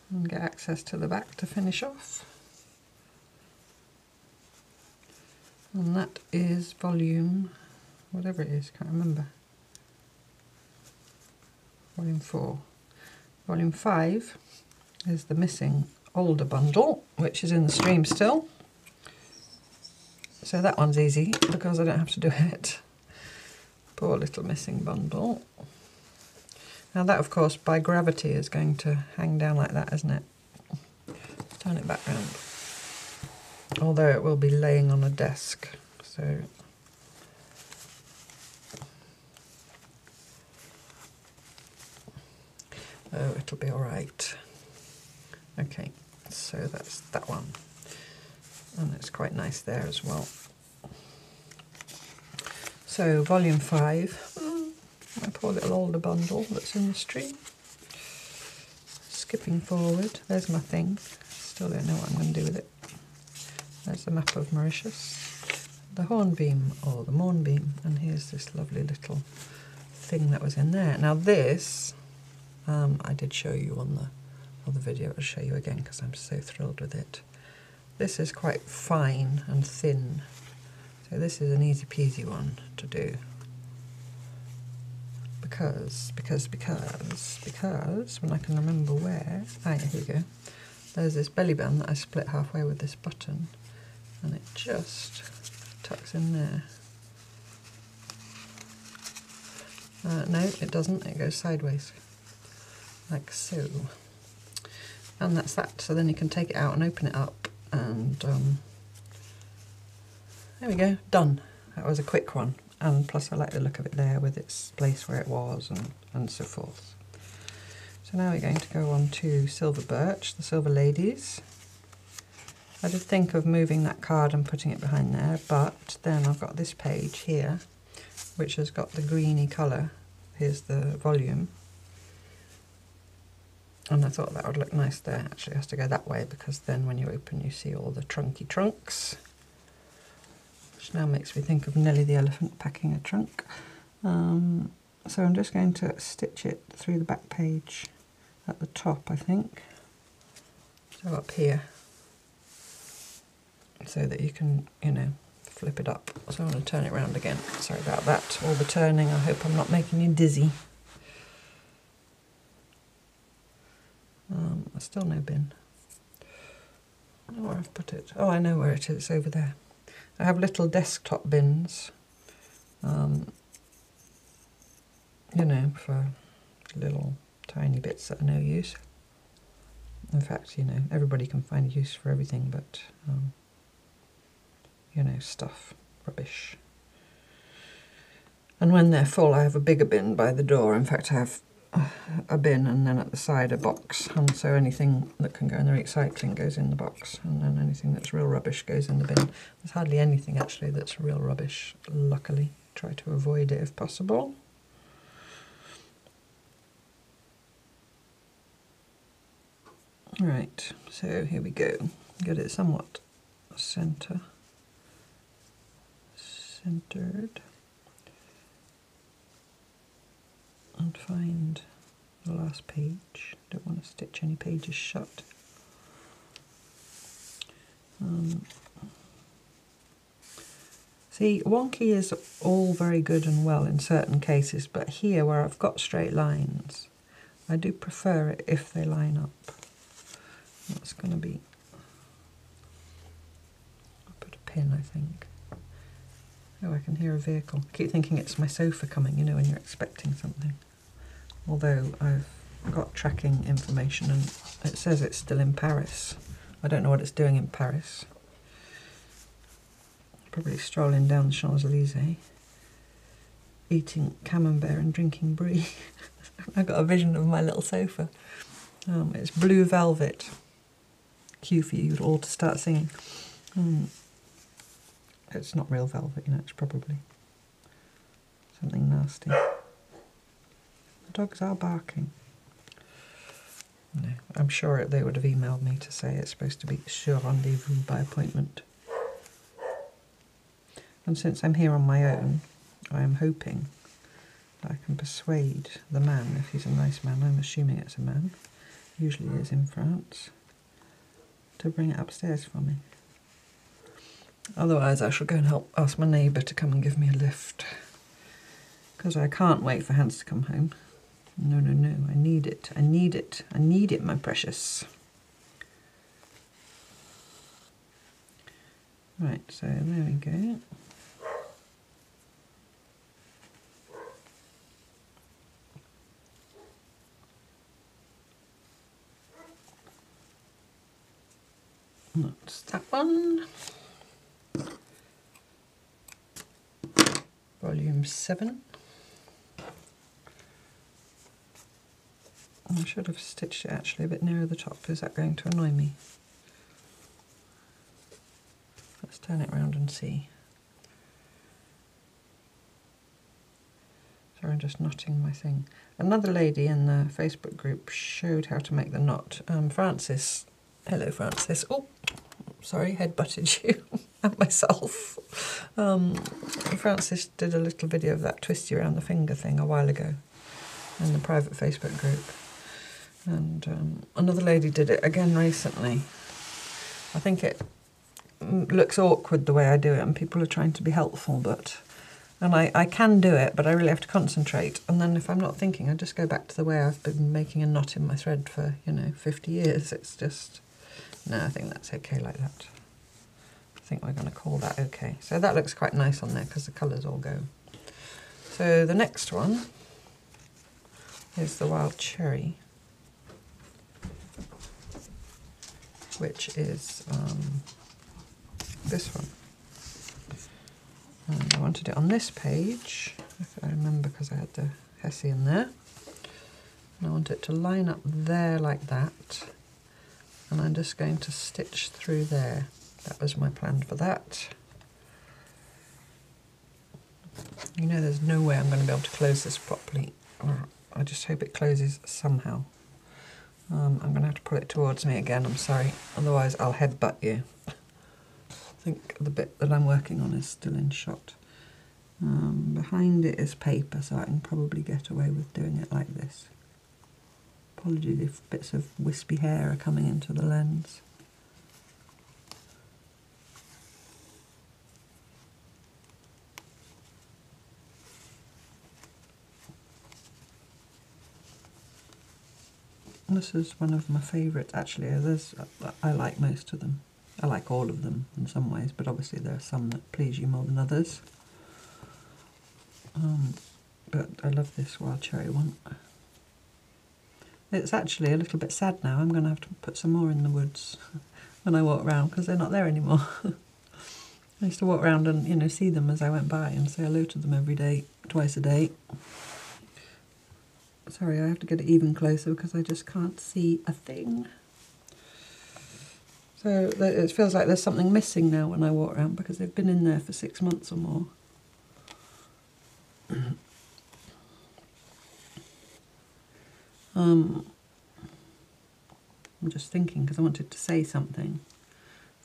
and get access to the back to finish off. And that is volume, whatever it is, can't remember. Volume 4. Volume 5 is the missing older bundle, which is in the stream still. So that one's easy because I don't have to do it. Poor little missing bundle. Now that, of course, by gravity is going to hang down like that, isn't it? Let's turn it back round. Although it will be laying on a desk, so... Oh, it'll be all right. Okay, so that's that one. And it's quite nice there as well. So, volume 5, my poor little older bundle that's in the stream. Skipping forward, there's my thing. Still don't know what I'm going to do with it. There's the map of Mauritius, the hornbeam or the mournbeam, and here's this lovely little thing that was in there. Now this, I did show you on the other video. I'll show you again because I'm so thrilled with it. This is quite fine and thin, so this is an easy peasy one to do. Because when I can remember where, here we go. There's this belly band that I split halfway with this button, and it just tucks in there. No, it doesn't, it goes sideways, like so. And that's that, so then you can take it out and open it up, and there we go, done. That was a quick one, and plus I like the look of it there with its place where it was and so forth. So now we're going to go on to Silver Birch, the Silver Ladies. I did think of moving that card and putting it behind there, but then I've got this page here, which has got the greeny colour. Here's the volume. And I thought that would look nice there. Actually, it has to go that way because then when you open you see all the trunky trunks. Which now makes me think of Nelly the Elephant packing a trunk. So I'm just going to stitch it through the back page at the top, I think. So up here. So that you can, you know, flip it up. So I'm going to turn it around again. Sorry about that. All the turning. I hope I'm not making you dizzy. Still no bin. I don't know where I've put it. Oh, I know where it is. It's over there. I have little desktop bins. You know, for little tiny bits that are no use. In fact, you know, everybody can find use for everything, but you know, stuff, rubbish. And when they're full, I have a bigger bin by the door. In fact, I have a bin and then at the side a box, and so anything that can go in the recycling goes in the box, and then anything that's real rubbish goes in the bin. There's hardly anything actually that's real rubbish, luckily. Try to avoid it if possible. Right, so here we go. Get it somewhat centered. can't find the last page. Don't want to stitch any pages shut. See, wonky is all very good and well in certain cases, but here where I've got straight lines, I do prefer it if they line up. That's going to be, I'll put a pin, I think. Oh, I can hear a vehicle. I keep thinking it's my sofa coming, you know, when you're expecting something. Although I've got tracking information and it says it's still in Paris. I don't know what it's doing in Paris. Probably strolling down the Champs-Élysées, eating camembert and drinking brie. I got a vision of my little sofa. It's blue velvet. Cue for you all to start singing. It's not real velvet, you know, it's probably something nasty. The dogs are barking. No, I'm sure they would have emailed me to say it's supposed to be sur rendezvous by appointment. And since I'm here on my own, I am hoping that I can persuade the man, if he's a nice man, I'm assuming it's a man, usually is in France, to bring it upstairs for me. Otherwise I shall go and ask my neighbour to come and give me a lift, because I can't wait for Hans to come home. No, no, no, I need it, I need it, I need it, my precious. Right, so there we go. That's that one. Volume 7. I should have stitched it actually a bit nearer the top. Is that going to annoy me? Let's turn it around and see. Sorry, I'm just knotting my thing. Another lady in the Facebook group showed how to make the knot. Frances. Hello, Frances. Oh, sorry, head-butted you and myself. Frances did a little video of that twisty around the finger thing a while ago in the private Facebook group. And another lady did it again recently. I think it looks awkward the way I do it, and people are trying to be helpful, but... And I can do it, but I really have to concentrate. And then if I'm not thinking, I just go back to the way I've been making a knot in my thread for, you know, 50 years. It's just... No, I think that's okay like that. I think we're going to call that okay. So that looks quite nice on there because the colours all go. So the next one is the Wild Cherry, which is this one. And I wanted it on this page, if I remember, because I had the Hessian there. And I want it to line up there like that. And I'm just going to stitch through there. That was my plan for that. You know, there's no way I'm going to be able to close this properly. I just hope it closes somehow. I'm going to have to pull it towards me again, I'm sorry. Otherwise I'll headbutt you. I think the bit that I'm working on is still in shot. Behind it is paper, so I can probably get away with doing it like this. Apologies if bits of wispy hair are coming into the lens. This is one of my favourites, actually. I like most of them. I like all of them in some ways, but obviously there are some that please you more than others. But I love this Wild Cherry one. It's actually a little bit sad now. I'm going to have to put some more in the woods when I walk around, because they're not there anymore. I used to walk around and, you know, see them as I went by and say hello to them every day, twice a day. Sorry, I have to get it even closer because I just can't see a thing. So it feels like there's something missing now when I walk around, because they've been in there for 6 months or more. I'm just thinking, because I wanted to say something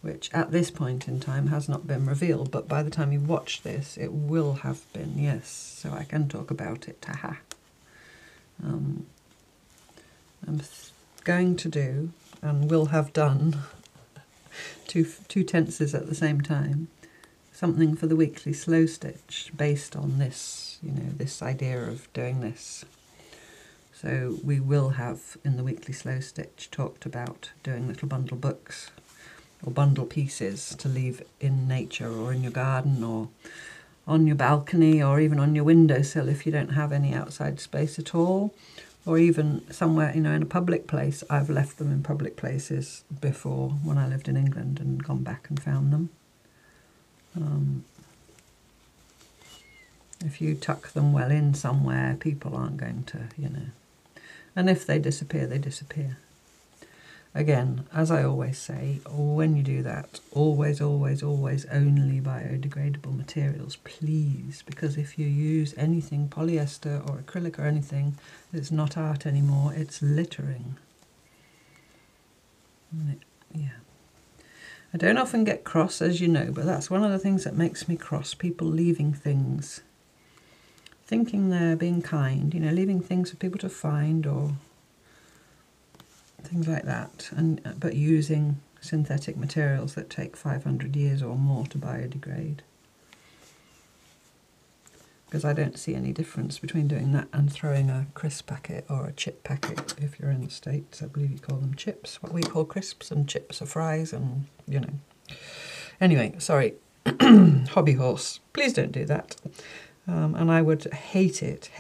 which at this point in time has not been revealed, but by the time you watch this it will have been, yes, so I can talk about it, haha. going to do, and will have done, two tenses at the same time, something for the weekly slow stitch based on this, you know, this idea of doing this. So we will have in the weekly slow stitch talked about doing little bundle books or bundle pieces to leave in nature or in your garden or on your balcony or even on your windowsill if you don't have any outside space at all, or even somewhere, you know, in a public place. I've left them in public places before when I lived in England and gone back and found them. If you tuck them well in somewhere, people aren't going to, you know. And if they disappear, they disappear. Again, as I always say, when you do that, always, always, always only biodegradable materials, please. Because if you use anything polyester or acrylic or anything, it's not art anymore, it's littering. Yeah. I don't often get cross, as you know, but that's one of the things that makes me cross. People leaving things, thinking they're being kind, you know, leaving things for people to find or things like that, but using synthetic materials that take 500 years or more to biodegrade. Because I don't see any difference between doing that and throwing a crisp packet or a chip packet. If you're in the States, I believe you call them chips. What we call crisps, and chips are fries, and you know. Anyway, sorry, hobby horse. Please don't do that. And I would hate it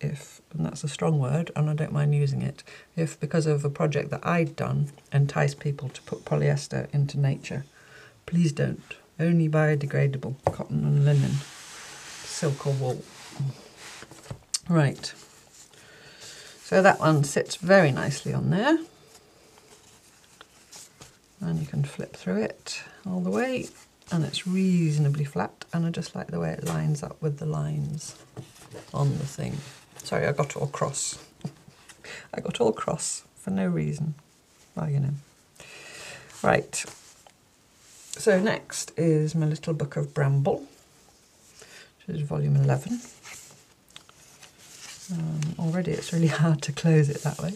if, and that's a strong word and I don't mind using it, if because of a project that I'd done entice people to put polyester into nature. Please don't. Only biodegradable cotton and linen, silk or wool. Right. So that one sits very nicely on there. And you can flip through it all the way. And it's reasonably flat, and I just like the way it lines up with the lines on the thing. Sorry, I got all cross. I got all cross for no reason. Well, you know. Right. So next is my little book of Bramble, which is volume 11. Already it's really hard to close it that way.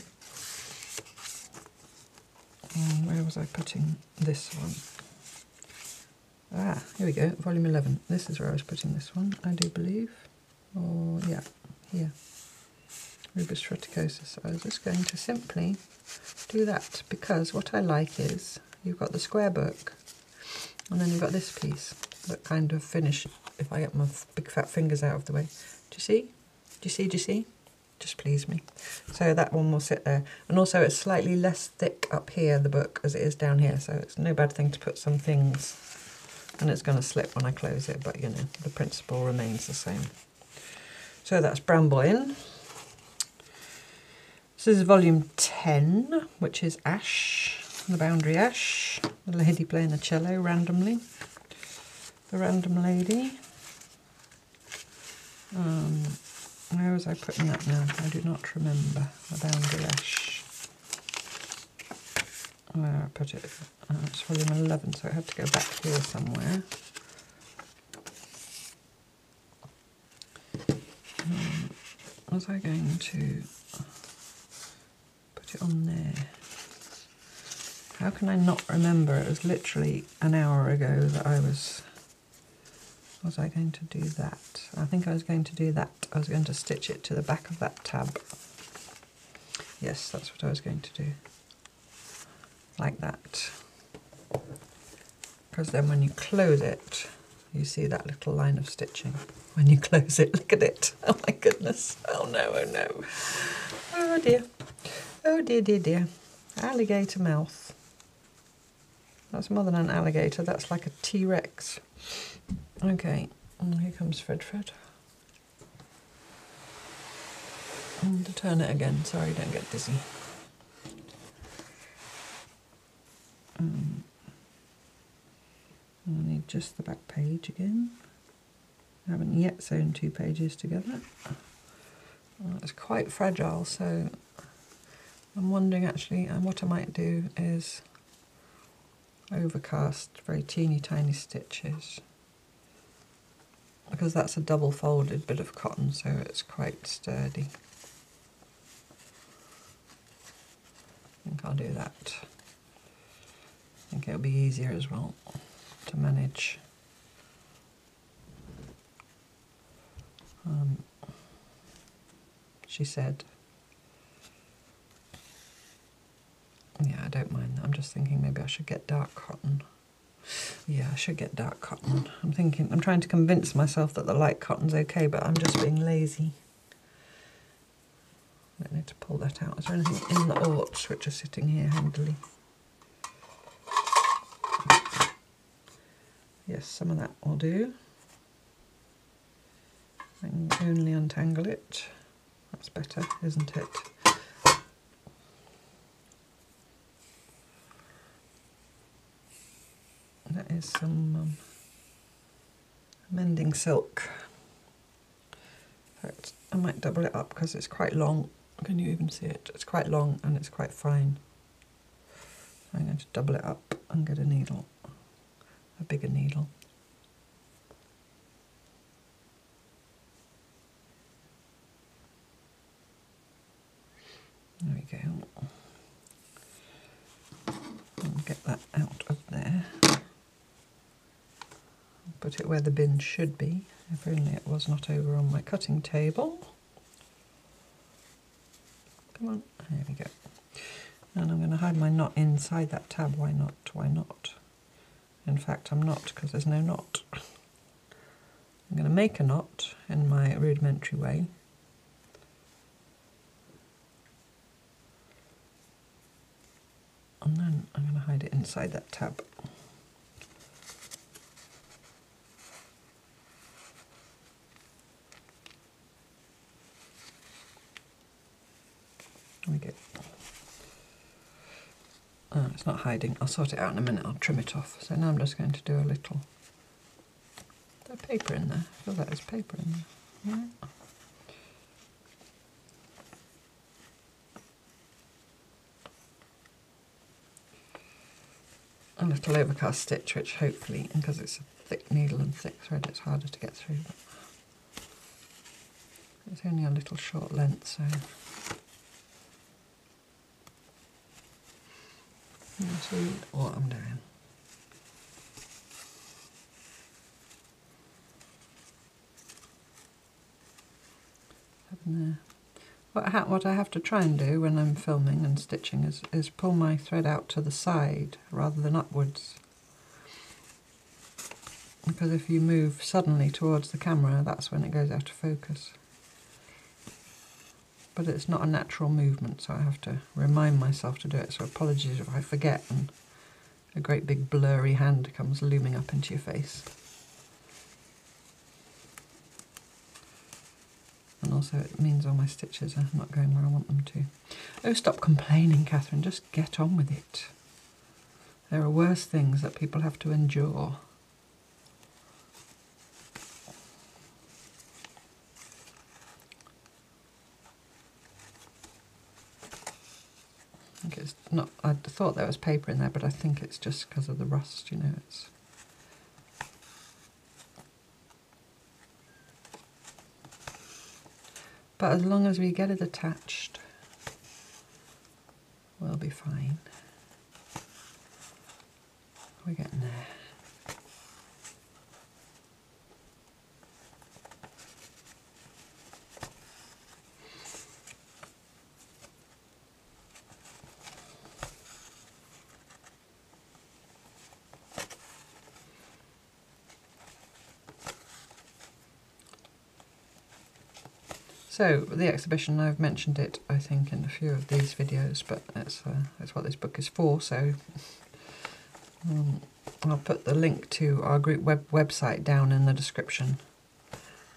Where was I putting this one? Ah, here we go, volume 11. This is where I was putting this one, I do believe. Or, yeah, here. Rubus fruticosus. I was just going to simply do that, because what I like is you've got the square book, and then you've got this piece that kind of finish, if I get my big fat fingers out of the way. Do you see? Do you see? Do you see? Just please me. So that one will sit there. And also it's slightly less thick up here, the book, as it is down here, so it's no bad thing to put some things. And it's going to slip when I close it, but you know, the principle remains the same. So that's Bramble in. This is volume 10, which is Ash, the boundary ash, the lady playing the cello randomly, the random lady. Where was I putting that now? I do not remember. The boundary ash. Where I put it. It's volume 11, so I had to go back here somewhere. Was I going to put it on there? How can I not remember? It was literally an hour ago that I was I going to do that? I think I was going to do that. I was going to stitch it to the back of that tab. Yes, that's what I was going to do. Like that. Because then when you close it, you see that little line of stitching. When you close it, look at it. Oh my goodness. Oh no, oh no. Oh dear. Oh dear, dear, dear. Alligator mouth. That's more than an alligator, that's like a T-Rex. Okay, and here comes Fred. And to turn it again, sorry, don't get dizzy. I need just the back page again. I haven't yet sewn 2 pages together. It's quite fragile, so I'm wondering actually, and what I might do is overcast very teeny tiny stitches, because that's a double folded bit of cotton, so it's quite sturdy. I'll do that. I think it'll be easier as well to manage. She said, yeah, I don't mind that. I'm just thinking maybe I should get dark cotton. Yeah, I should get dark cotton. I'm trying to convince myself that the light cotton's okay, but I'm just being lazy. I need to pull that out. Is there anything in the orts which are sitting here handily? Yes, some of that will do. I can only untangle it. That's better, isn't it? That is some mending silk. In fact, I might double it up because it's quite long. Can you even see it? It's quite long and it's quite fine. I'm going to double it up and get a needle, a bigger needle. There we go. And get that out of there. Put it where the bin should be, if only it was not over on my cutting table. Come on, there we go. And I'm going to hide my knot inside that tab. Why not? Why not? In fact, I'm not, because there's no knot. I'm going to make a knot in my rudimentary way. And then I'm going to hide it inside that tab. There we go. Oh, it's not hiding. I'll sort it out in a minute. I'll trim it off. So now I'm just going to do a little... Is there paper in there? I feel like there's paper in there. Yeah. A little overcast stitch, which hopefully, because it's a thick needle and thick thread, it's harder to get through. But it's only a little short length, so you see what I'm doing. Up in there. What I have to try and do when I'm filming and stitching is pull my thread out to the side rather than upwards. Because if you move suddenly towards the camera, that's when it goes out of focus. But it's not a natural movement, so I have to remind myself to do it. So apologies if I forget and a great big blurry hand comes looming up into your face. And also it means all my stitches are not going where I want them to. Oh, stop complaining, Catherine, just get on with it. There are worse things that people have to endure. I think it's not, I thought there was paper in there, but I think it's just because of the rust, you know, it's... But as long as we get it attached, we'll be fine. We're getting there. So the exhibition, I've mentioned it I think in a few of these videos, but that's what this book is for, so I'll put the link to our group website down in the description.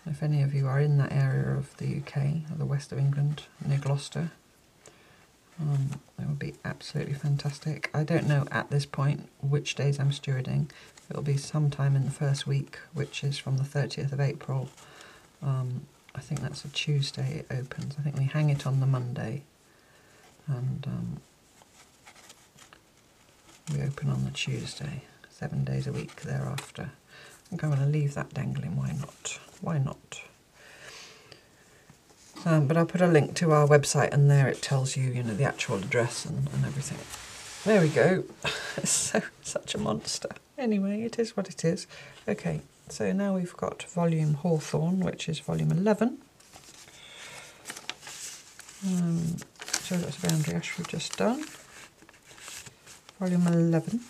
If any of you are in that area of the UK, or the west of England, near Gloucester, it would be absolutely fantastic. I don't know at this point which days I'm stewarding. It'll be sometime in the first week, which is from the 30th of April. I think that's a Tuesday it opens. I think we hang it on the Monday and we open on the Tuesday, 7 days a week thereafter. I think I'm going to leave that dangling, why not? Why not? But I'll put a link to our website, and there it tells you, you know, the actual address and everything. There we go. It's such a monster. Anyway, it is what it is. Okay, so now we've got volume Hawthorne, which is volume 11. So that's a boundary ash we've just done. Volume 11.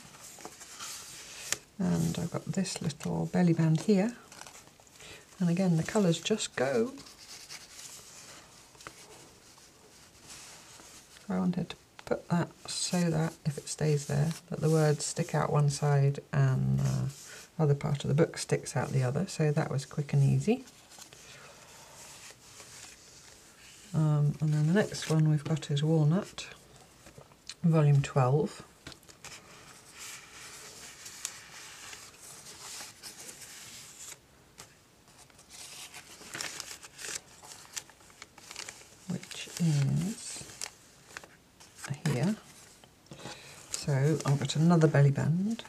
And I've got this little belly band here. And again, the colours just go. I wanted to put that so that if it stays there, that the words stick out one side and the other part of the book sticks out the other. So that was quick and easy. And then the next one we've got is Walnut, volume 12. Which is here. So I've got another belly band.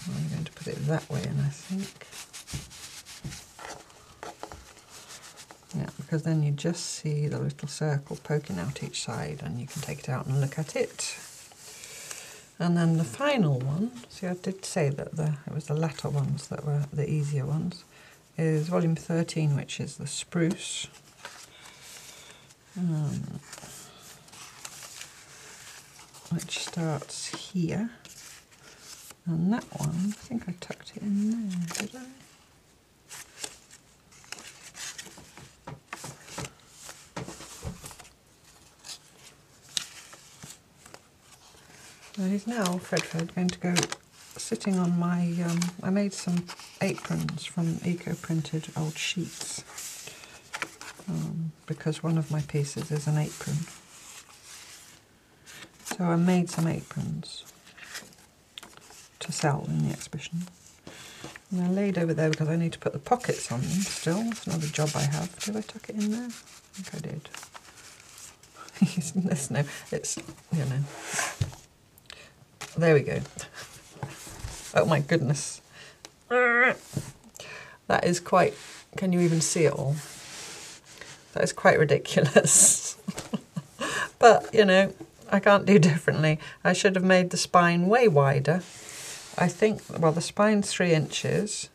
I'm going to put it that way, and I think, yeah, because then you just see the little circle poking out each side, and you can take it out and look at it. And then the final one, see, I did say that it was the latter ones that were the easier ones, is volume 13, which is the Spruce. Which starts here, and that one, I think I tucked it in there, did I? So he's now, Fred, going to go sitting on my, I made some aprons from eco-printed old sheets, because one of my pieces is an apron. So I made some aprons to sell in the exhibition. And they're laid over there because I need to put the pockets on them still. It's another job I have. Did I tuck it in there? I think I did. No, it's, you know. There we go. Oh my goodness. That is quite, can you even see it all? That is quite ridiculous. But, you know, I can't do differently. I should have made the spine way wider. I think, well, the spine's 3 inches.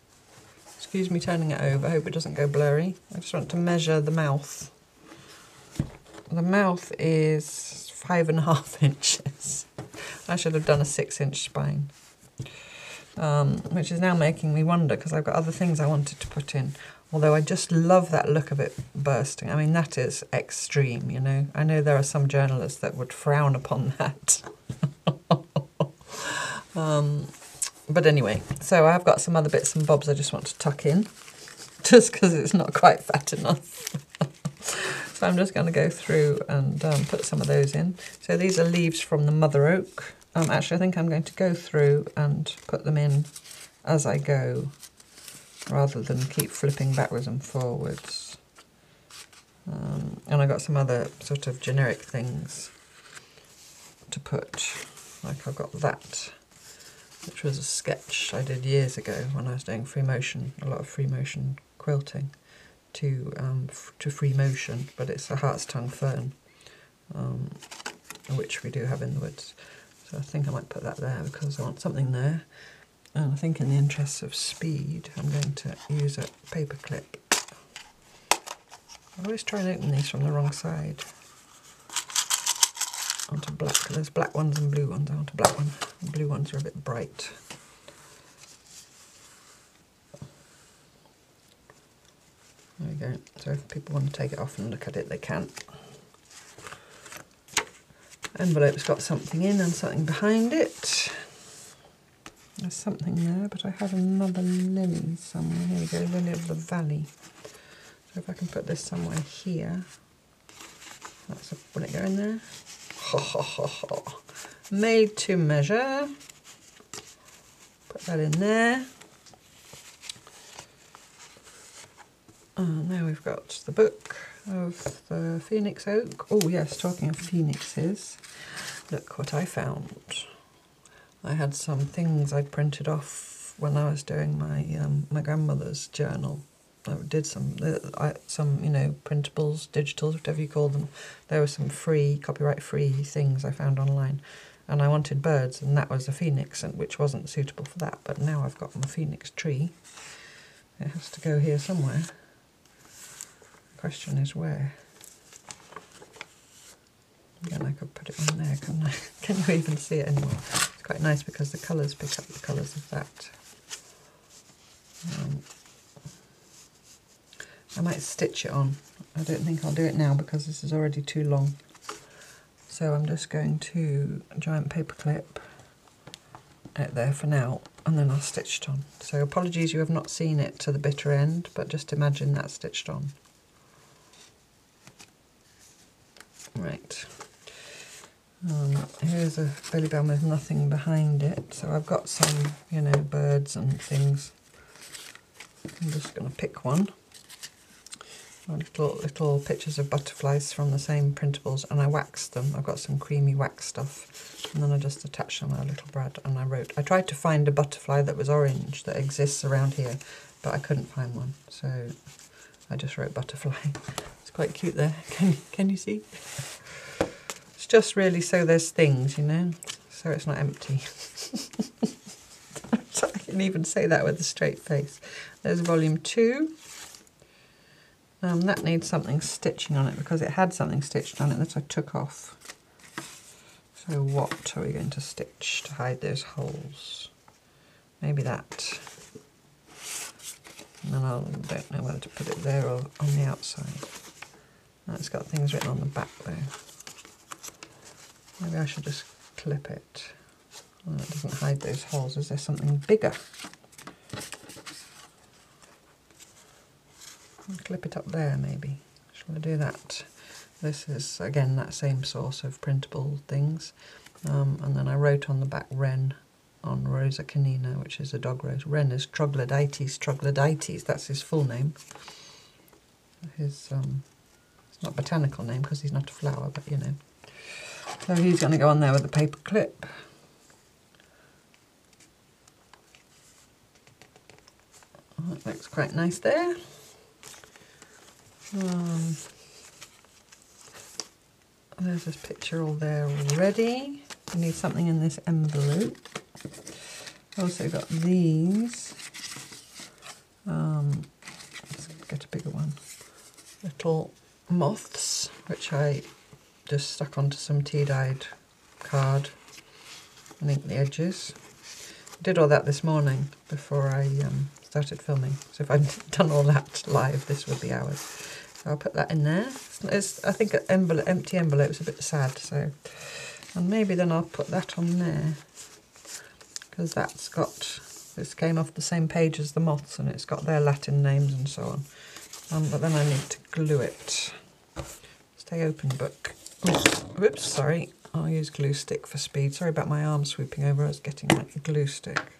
Excuse me turning it over, I hope it doesn't go blurry. I just want to measure the mouth. The mouth is 5.5 inches. I should have done a 6-inch spine. Which is now making me wonder, because I've got other things I wanted to put in. Although I just love that look of it bursting. I mean, that is extreme, you know. I know there are some journalists that would frown upon that. But anyway, so I've got some other bits and bobs I just want to tuck in, just because it's not quite fat enough. So I'm just going to go through and put some of those in. So these are leaves from the mother oak. Actually, I think I'm going to go through and put them in as I go, rather than keep flipping backwards and forwards. And I got some other sort of generic things to put, like I've got that, which was a sketch I did years ago when I was doing free motion, a lot of free motion quilting to free motion, but it's a hart's tongue fern, which we do have in the woods. So I think I might put that there because I want something there. And I think in the interests of speed, I'm going to use a paper clip. I always try and open these from the wrong side. Onto black. There's black ones and blue ones. I want a black one. The blue ones are a bit bright. There we go. So if people want to take it off and look at it, they can. Envelope's got something in and something behind it. There's something there, but I have another lily somewhere. Here we go, Lily of the Valley. So if I can put this somewhere here. Will it go in there? Ho, ho, ho, ho. Made to measure. Put that in there. And now we've got the book of the Phoenix Oak. Oh yes, talking of phoenixes, look what I found. I had some things I'd printed off when I was doing my my grandmother's journal I did some, you know, printables, digitals, whatever you call them. There were some free, copyright-free things I found online. And I wanted birds, and that was a phoenix, and which wasn't suitable for that. But now I've got my phoenix tree. It has to go here somewhere. The question is where. Again, I could put it on there, couldn't I? Can you even see it anymore? It's quite nice because the colours pick up the colours of that. I might stitch it on. I don't think I'll do it now because this is already too long. So I'm just going to giant paper clip it there for now, and then I'll stitch it on. So apologies you have not seen it to the bitter end, but just imagine that stitched on. Right. Here's a belly band with nothing behind it. So I've got some, you know, birds and things. I'm just going to pick one. Little pictures of butterflies from the same printables, and I waxed them. I've got some creamy wax stuff, and then I just attached them with a little brad, and I tried to find a butterfly that was orange that exists around here, but I couldn't find one, so I just wrote butterfly. It's quite cute there. Can you see? It's just really so there's things, you know, so it's not empty. So I can even say that with a straight face. There's volume 2. That needs something stitching on it because it had something stitched on it that I took off. So what are we going to stitch to hide those holes? Maybe that. And then I don't know whether to put it there or on the outside. It's got things written on the back though. Maybe I should just clip it. Well, it doesn't hide those holes. Is there something bigger? Clip it up there maybe. Shall I do that? This is again that same source of printable things. And then I wrote on the back Wren on Rosa Canina, which is a dog rose. Wren is troglodytes, that's his full name. His it's not a botanical name because he's not a flower, but you know. So he's going to go on there with a paper clip. Oh, that looks quite nice there. There's this picture all there already. I need something in this envelope. I've also got these. Let's get a bigger one. Little moths, which I just stuck onto some tea-dyed card and inked the edges. I did all that this morning before I started filming. So if I'd done all that live, this would be hours. So I'll put that in there. I think an empty envelope's a bit sad, so, and maybe then I'll put that on there because that's got, this came off the same page as the moths and it's got their Latin names and so on. But then I need to glue it. Stay open book. Whoops, sorry. I'll use glue stick for speed. Sorry about my arm swooping over. I was getting like a glue stick.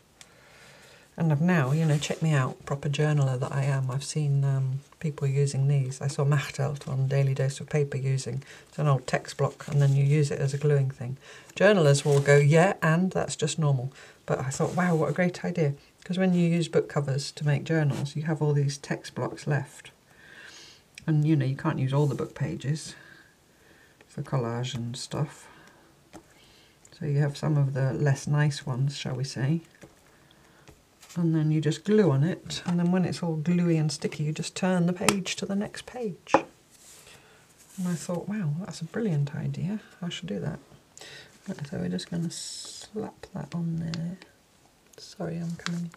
And I've now, you know, check me out, proper journaler that I am. I've seen people using these. I saw Machtelt on Daily Dose of Paper using, it's an old text block, and then you use it as a gluing thing. Journalers will go, yeah, and that's just normal. But I thought, wow, what a great idea. Because when you use book covers to make journals, you have all these text blocks left. And, you know, you can't use all the book pages for collage and stuff. So you have some of the less nice ones, shall we say. And then you just glue on it, and then when it's all gluey and sticky, you just turn the page to the next page. And I thought, wow, that's a brilliant idea. I should do that. Right, so we're just going to slap that on there. Sorry, I'm coming.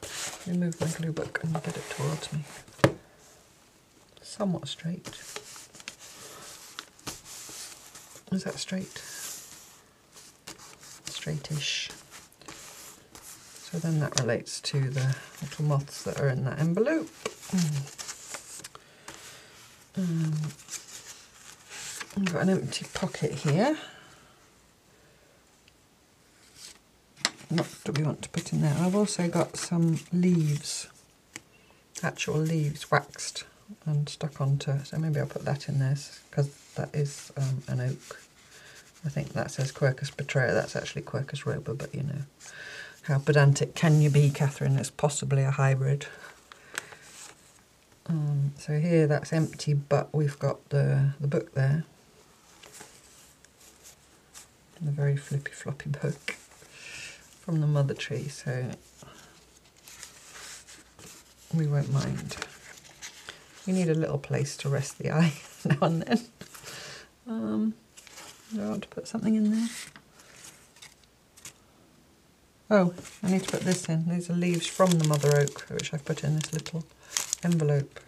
Remove my glue book and get it towards me. Somewhat straight. Is that straight? Straightish. So then that relates to the little moths that are in that envelope. I've got an empty pocket here. What do we want to put in there? I've also got some leaves, actual leaves waxed and stuck onto, so maybe I'll put that in there because that is an oak. I think that says Quercus petraea, that's actually Quercus robur, but you know. How pedantic can you be, Catherine? It's possibly a hybrid. So here that's empty, but we've got the book there. The very flippy floppy book from the mother tree, so we won't mind. We need a little place to rest the eye now and then. Do I want to put something in there? Oh, I need to put this in. These are leaves from the mother oak, which I've put in this little envelope.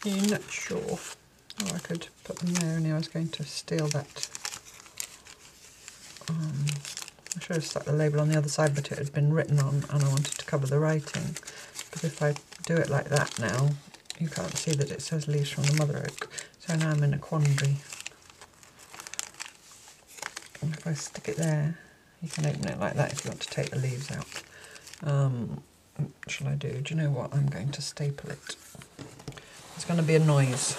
I'm not sure. Oh, I could put them there, and I was going to steal that. I should have stuck the label on the other side, but it had been written on and I wanted to cover the writing. But if I do it like that now, you can't see that it says leaves from the mother oak. So now I'm in a quandary. And if I stick it there, you can open it like that if you want to take the leaves out. What shall I do? Do you know what? I'm going to staple it. It's going to be a noise.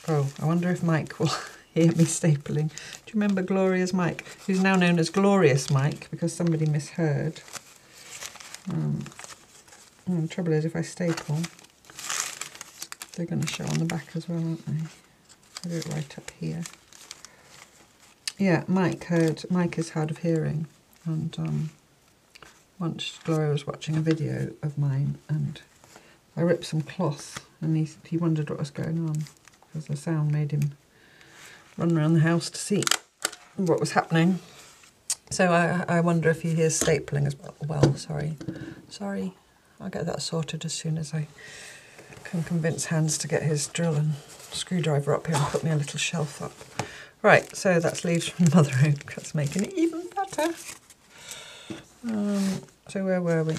Oh, I wonder if Mike will hear me stapling. Do you remember Gloria's Mike? Who's now known as Glorious Mike because somebody misheard. The trouble is if I staple, they're going to show on the back as well, aren't they? I'll do it right up here. Yeah, Mike is hard of hearing, and once Gloria was watching a video of mine and I ripped some cloth and he wondered what was going on because the sound made him run around the house to see what was happening. So I wonder if he hears stapling as well. Well, sorry. I'll get that sorted as soon as I can convince Hans to get his drill and screwdriver up here and put me a little shelf up. Right, so that's leaves from Mother Oak. That's making it even better. So where were we?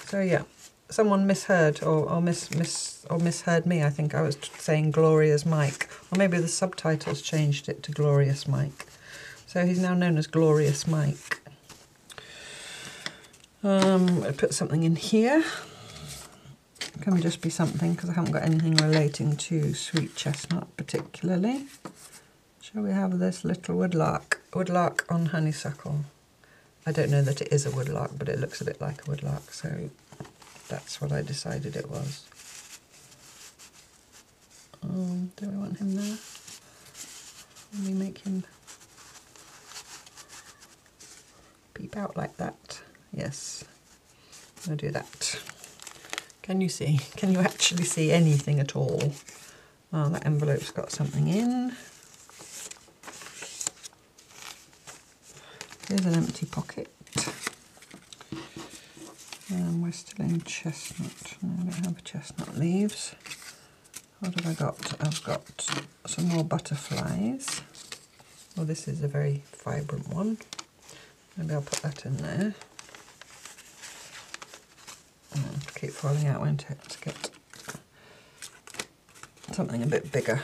So yeah, someone misheard or misheard me. I think I was saying Gloria's Mike, or maybe the subtitles changed it to Glorious Mike. So he's now known as Glorious Mike. I put something in here. Can we just be something because I haven't got anything relating to sweet chestnut particularly. Shall we have this little woodlark? Woodlark on honeysuckle. I don't know that it is a woodlark, but it looks a bit like a woodlark, so that's what I decided it was. Do we want him there? Let me make him peep out like that. Yes, I'll do that. Can you see? Can you actually see anything at all? Oh, that envelope's got something in. Here's an empty pocket. We're still in chestnut. No, I don't have chestnut leaves. What have I got? I've got some more butterflies. Well, this is a very vibrant one. Maybe I'll put that in there. It'll keep falling out, won't it? To get something a bit bigger.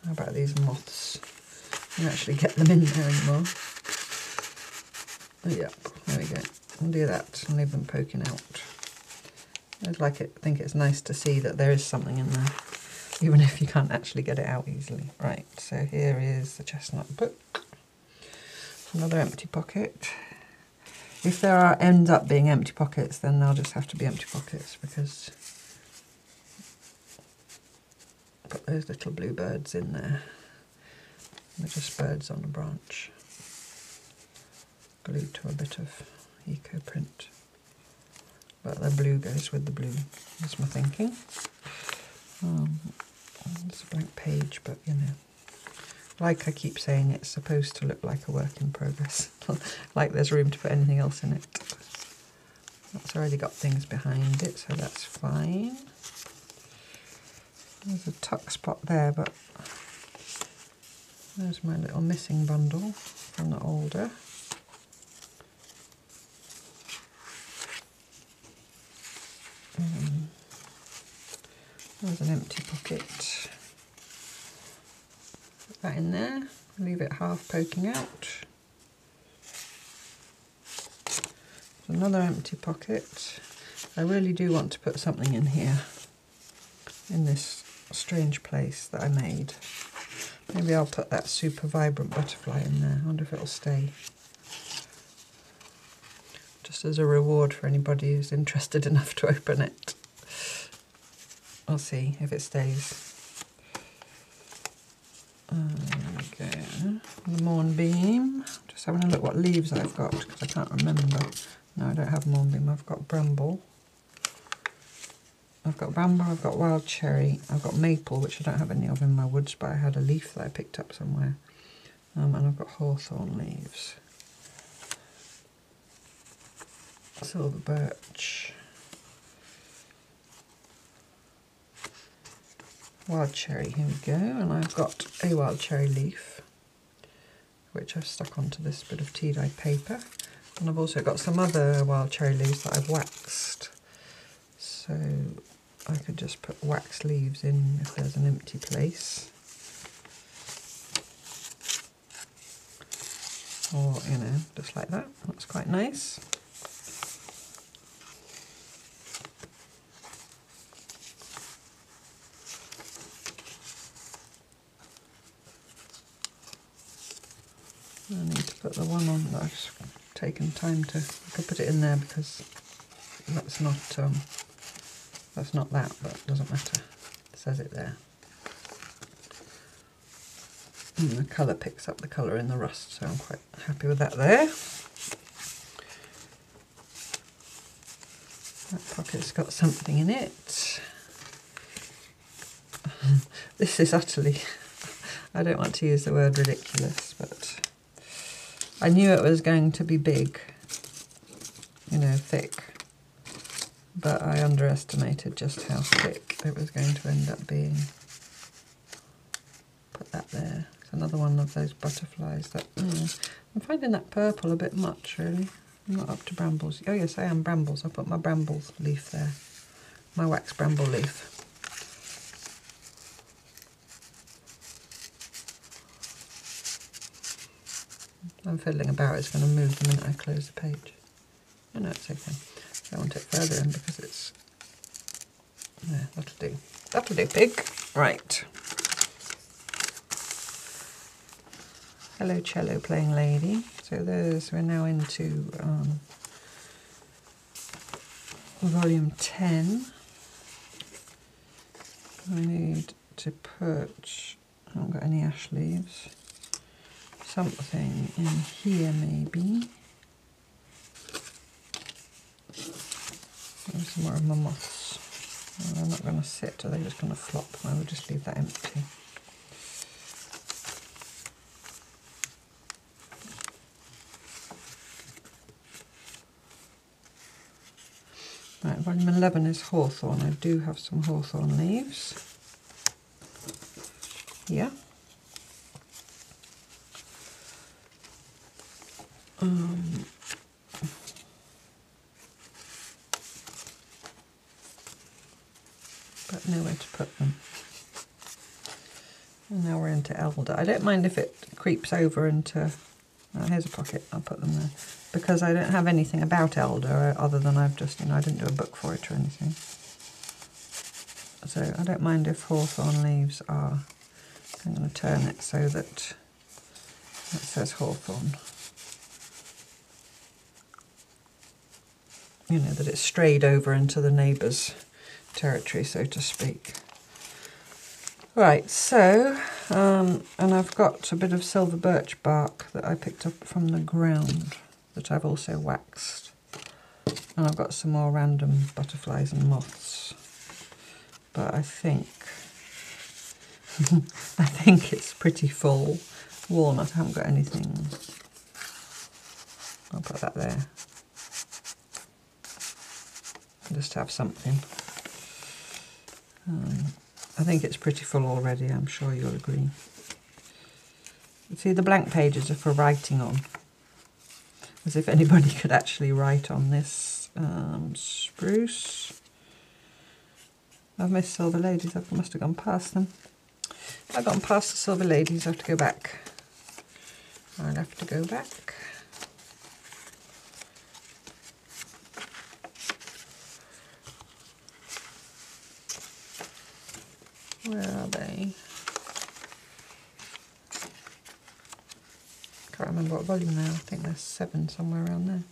How about these moths? You can actually get them in there anymore. Oh, yeah, there we go. I'll do that and leave them poking out. I think it's nice to see that there is something in there, even if you can't actually get it out easily. Right, so here is the chestnut book. Another empty pocket. If there ends up being empty pockets, then they'll just have to be empty pockets because I put those little blue birds in there. They're just birds on a branch, glued to a bit of eco print. But the blue goes with the blue, that's my thinking. It's a blank page, but you know, like I keep saying, it's supposed to look like a work in progress, like there's room to put anything else in it. That's already got things behind it, so that's fine. There's a tuck spot there, but there's my little missing bundle from the older. There's an empty pocket. Put that in there, leave it half poking out. There's another empty pocket. I really do want to put something in here, in this strange place that I made. Maybe I'll put that super vibrant butterfly in there. I wonder if it'll stay. just as a reward for anybody who's interested enough to open it. I'll see if it stays. There we go. The Mournbeam. Just having a look what leaves I've got because I can't remember. No, I don't have Mournbeam. I've got Bramble. I've got Wild Cherry. I've got Maple, which I don't have any of in my woods, but I had a leaf that I picked up somewhere. And I've got Hawthorn leaves. Silver Birch. Wild Cherry, here we go. And I've got a Wild Cherry leaf, which I've stuck onto this bit of tea-dyed paper. And I've also got some other Wild Cherry leaves that I've waxed. So I could just put wax leaves in if there's an empty place. Or, you know, just like that. That's quite nice. I need to put the one on that I've taken time to. I could put it in there because that's not that, but it doesn't matter. It says it there. And the colour picks up the colour in the rust, so I'm quite happy with that there. That pocket's got something in it. This is utterly, I don't want to use the word ridiculous, but I knew it was going to be big, you know, thick, but I underestimated just how thick it was going to end up being. Put that there. It's another one of those butterflies that, I'm finding that purple a bit much, really. I'm not up to brambles. Oh yes, I am brambles. I'll put my brambles leaf there. My wax bramble leaf. I'm fiddling about, it's going to move the minute I close the page. Oh no, it's okay. I want it further in because it's... Yeah, that'll do. That'll do, pig. Right. Hello, cello playing lady. So we're now into volume 10. I need to put... I haven't got any ash leaves. Something in here maybe. There's some more of my moths. They're not going to sit, are they just going to flop? I will just leave that empty. Right, volume 11 is Hawthorn. I do have some Hawthorn leaves. Yeah. But nowhere to put them. And now we're into elder. I don't mind if it creeps over into... Oh, here's a pocket. I'll put them there. Because I don't have anything about elder other than I've just, I didn't do a book for it or anything. So I don't mind if Hawthorn leaves are... I'm going to turn it so that it says Hawthorn. You know, that it's strayed over into the neighbour's territory, so to speak. Right, so, and I've got a bit of silver birch bark that I picked up from the ground that I've also waxed. And I've got some more random butterflies and moths. But I think, I think it's pretty full. Walnut, I haven't got anything. I'll put that there. Just to have something. I think it's pretty full already, I'm sure you'll agree. See, the blank pages are for writing on. As if anybody could actually write on this. Spruce. I've missed Silver Ladies, I must have gone past them. I've gone past the Silver Ladies, I have to go back. I'll have to go back. Where are they? Can't remember what volume now. I think there's 7 somewhere around there.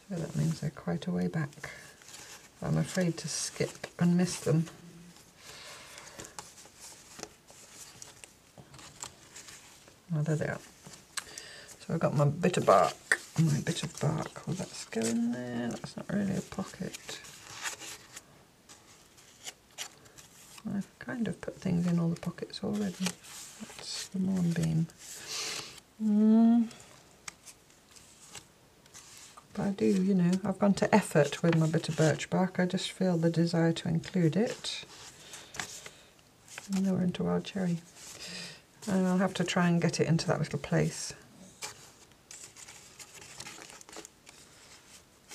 So that means they're quite a way back. I'm afraid to skip and miss them. Oh, there they are. So I've got my bit of bark. My bit of bark. Will that go in there? That's not really a pocket. I've kind of put things in all the pockets already. That's the moonbeam. But I do, you know, I've gone to effort with my bit of birch bark. I just feel the desire to include it. And then we're into wild cherry. And I'll have to try and get it into that little place.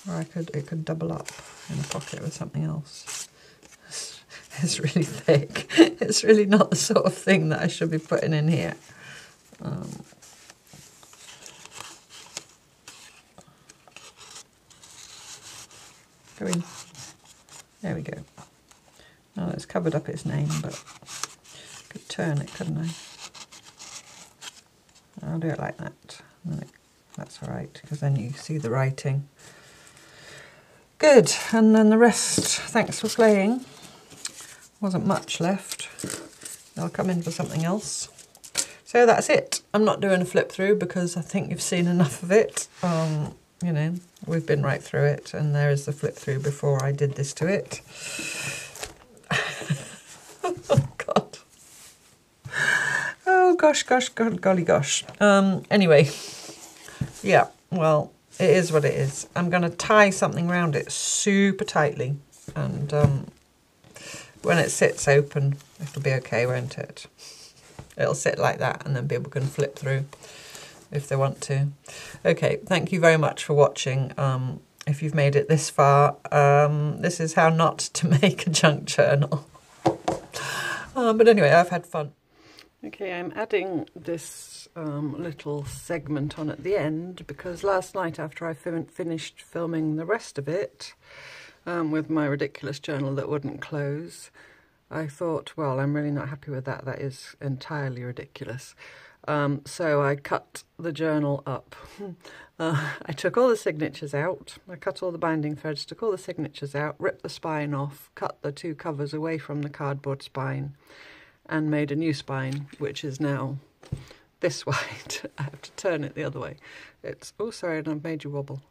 Or it could double up in a pocket with something else. It's really thick. It's really not the sort of thing that I should be putting in here. Go in. There we go. Now it's covered up its name, but I could turn it, couldn't I? I'll do it like that. That's all right, because then you see the writing. Good, and then the rest, thanks for playing. Wasn't much left. I'll come in for something else. So that's it. I'm not doing a flip through because I think you've seen enough of it. You know, we've been right through it, and there is the flip through before I did this to it. Oh God. Oh gosh, golly gosh. Anyway, yeah, well, it is what it is. I'm going to tie something around it super tightly, and when it sits open, it'll be okay, won't it? It'll sit like that, and then people can flip through if they want to. Okay, thank you very much for watching. If you've made it this far, this is how not to make a junk journal. But anyway, I've had fun. Okay, I'm adding this little segment on at the end because last night after I finished filming the rest of it with my ridiculous journal that wouldn't close, I thought, well, I'm really not happy with that. That is entirely ridiculous. So I cut the journal up. I took all the signatures out. I cut all the binding threads, took all the signatures out, ripped the spine off, cut the two covers away from the cardboard spine, and made a new spine, which is now this wide. I have to turn it the other way. It's, oh sorry, and I've made you wobble.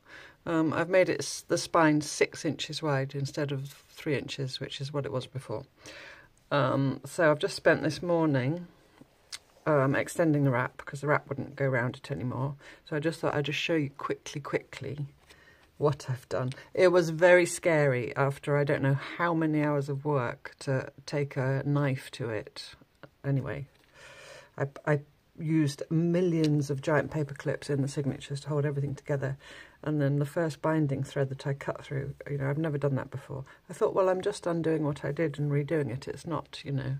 I've made it the spine 6 inches wide instead of 3 inches, which is what it was before. So I've just spent this morning extending the wrap because the wrap wouldn't go around it anymore. So I just thought I'd just show you quickly what I've done. It was very scary after I don't know how many hours of work to take a knife to it. Anyway, I used millions of giant paper clips in the signatures to hold everything together. And then the first binding thread that I cut through, you know, I've never done that before. I thought, well, I'm just undoing what I did and redoing it. It's not, you know,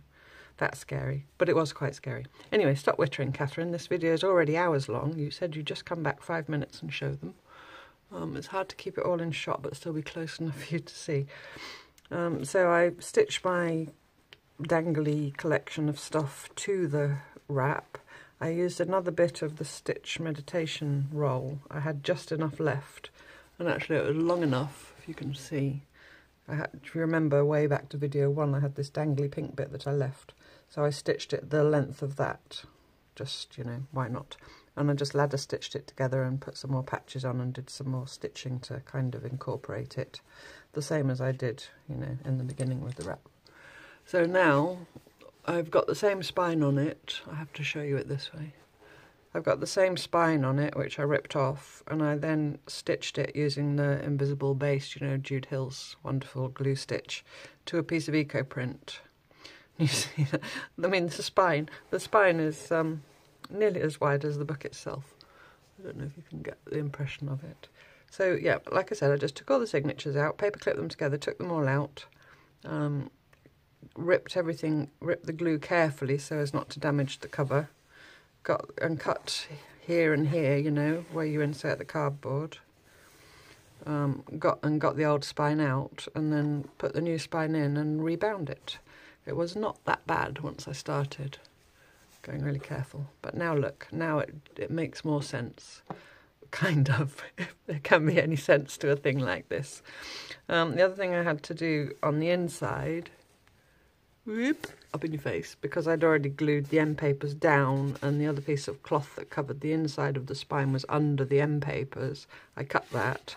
that scary. But it was quite scary. Anyway, stop wittering, Catherine. This video is already hours long. You said you'd just come back 5 minutes and show them. It's hard to keep it all in shot, but still be close enough for you to see. So I stitched my dangly collection of stuff to the wrap. I used another bit of the Stitch Meditation roll. I had just enough left, and actually it was long enough, if you can see. If you remember way back to video 1, I had this dangly pink bit that I left. So I stitched it the length of that, just, you know, why not? And I just ladder stitched it together and put some more patches on and did some more stitching to kind of incorporate it. The same as I did, you know, in the beginning with the wrap. So now I've got the same spine on it. I have to show you it this way. I've got the same spine on it, which I ripped off, and I then stitched it using the invisible base, you know, Jude Hill's wonderful glue stitch, to a piece of eco print. You see that? I mean, the spine is nearly as wide as the book itself. I don't know if you can get the impression of it. So yeah, like I said, I just took all the signatures out, paper clipped them together, took them all out, ripped the glue carefully so as not to damage the cover, cut here and here, you know, where you insert the cardboard, got the old spine out, and then put the new spine in and rebound it. It was not that bad once I started, going really careful. But now look, now it makes more sense kind of, if there can be any sense to a thing like this. The other thing I had to do on the inside, whoop, up in your face, because I'd already glued the end papers down and the other piece of cloth that covered the inside of the spine was under the end papers. I cut that.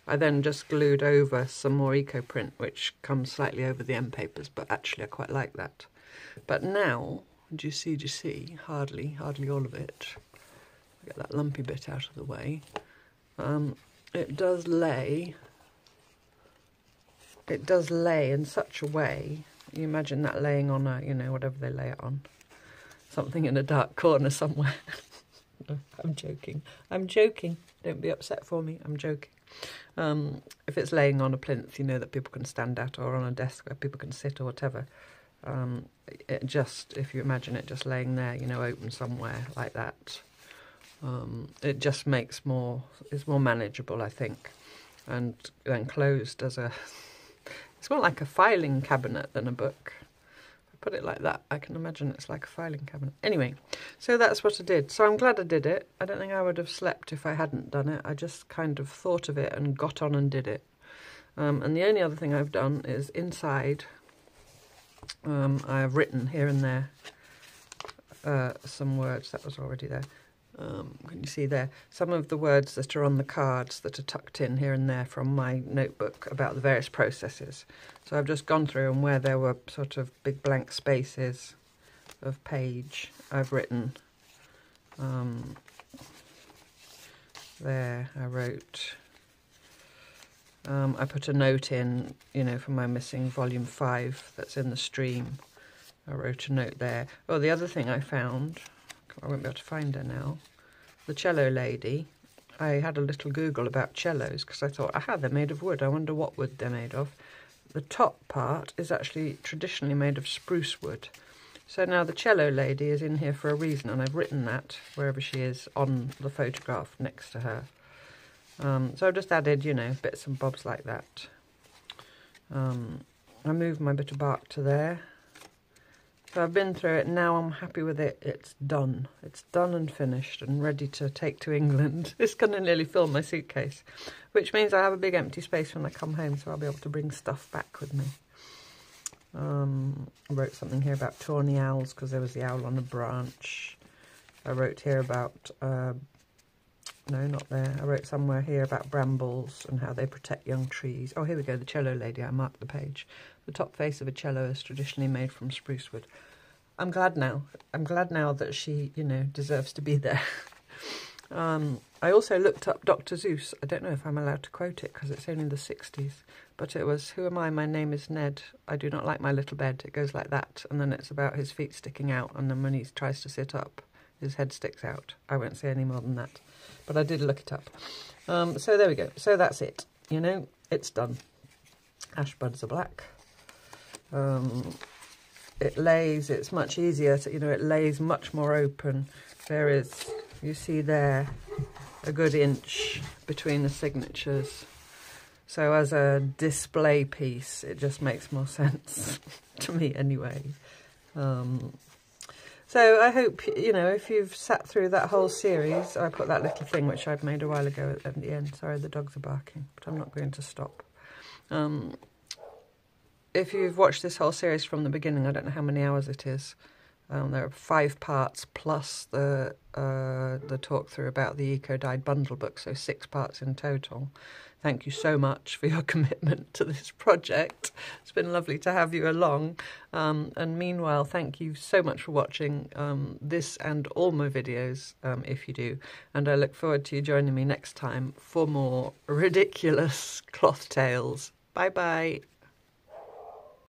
I then just glued over some more eco print, which comes slightly over the end papers, but actually I quite like that. But now, do you see? Hardly all of it. Get that lumpy bit out of the way. It does lay in such a way. You imagine that laying on a, you know, whatever they lay it on, something in a dark corner somewhere. I'm joking. Don't be upset for me. I'm joking. If it's laying on a plinth, you know, that people can stand at, or on a desk where people can sit or whatever. It just, if you imagine it just laying there, you know, open somewhere like that, it just makes it's more manageable, I think. And then closed as it's more like a filing cabinet than a book. If I put it like that, I can imagine it's like a filing cabinet. Anyway, so that's what I did. So I'm glad I did it. I don't think I would have slept if I hadn't done it. I just kind of thought of it and got on and did it. And the only other thing I've done is inside, I have written here and there some words that was already there. Can you see there? Some of the words that are on the cards that are tucked in here and there from my notebook about the various processes. So I've just gone through, and where there were sort of big blank spaces of page, I've written. There I wrote. I put a note in, you know, for my missing volume 5 that's in the stream. I wrote a note there. Oh, the other thing I found, I won't be able to find her now, the cello lady. I had a little Google about cellos because I thought, aha, they're made of wood. I wonder what wood they're made of. The top part is actually traditionally made of spruce wood. So now the cello lady is in here for a reason, and I've written that wherever she is on the photograph next to her. So I've just added, you know, bits and bobs like that. I moved my bit of bark to there. So I've been through it, now I'm happy with it. It's done. It's done and finished and ready to take to England. It's going to nearly fill my suitcase, which means I have a big empty space when I come home, so I'll be able to bring stuff back with me. I wrote something here about tawny owls because there was the owl on a branch. I wrote here about, no, not there. I wrote somewhere here about brambles and how they protect young trees. Oh, here we go, the cello lady. I marked the page. The top face of a cello is traditionally made from spruce wood. I'm glad now. I'm glad now that she, you know, deserves to be there. I also looked up Dr. Seuss. I don't know if I'm allowed to quote it because it's only the 60s. But it was, who am I? My name is Ned. I do not like my little bed. It goes like that. And then it's about his feet sticking out. And then when he tries to sit up, his head sticks out. I won't say any more than that. But I did look it up. So there we go. So that's it. You know, it's done. Ash buds are black. It lays, it's much easier to, you know, it lays much more open. There is, you see there, a good inch between the signatures. So as a display piece, it just makes more sense to me anyway. So I hope, you know, if you've sat through that whole series, I put that little thing which I'd made a while ago at the end. Sorry, the dogs are barking, but I'm not going to stop. If you've watched this whole series from the beginning, I don't know how many hours it is. There are 5 parts plus the talk through about the eco-dyed bundle book, so 6 parts in total. Thank you so much for your commitment to this project. It's been lovely to have you along. And meanwhile, thank you so much for watching this and all my videos, if you do. And I look forward to you joining me next time for more ridiculous cloth tales. Bye-bye.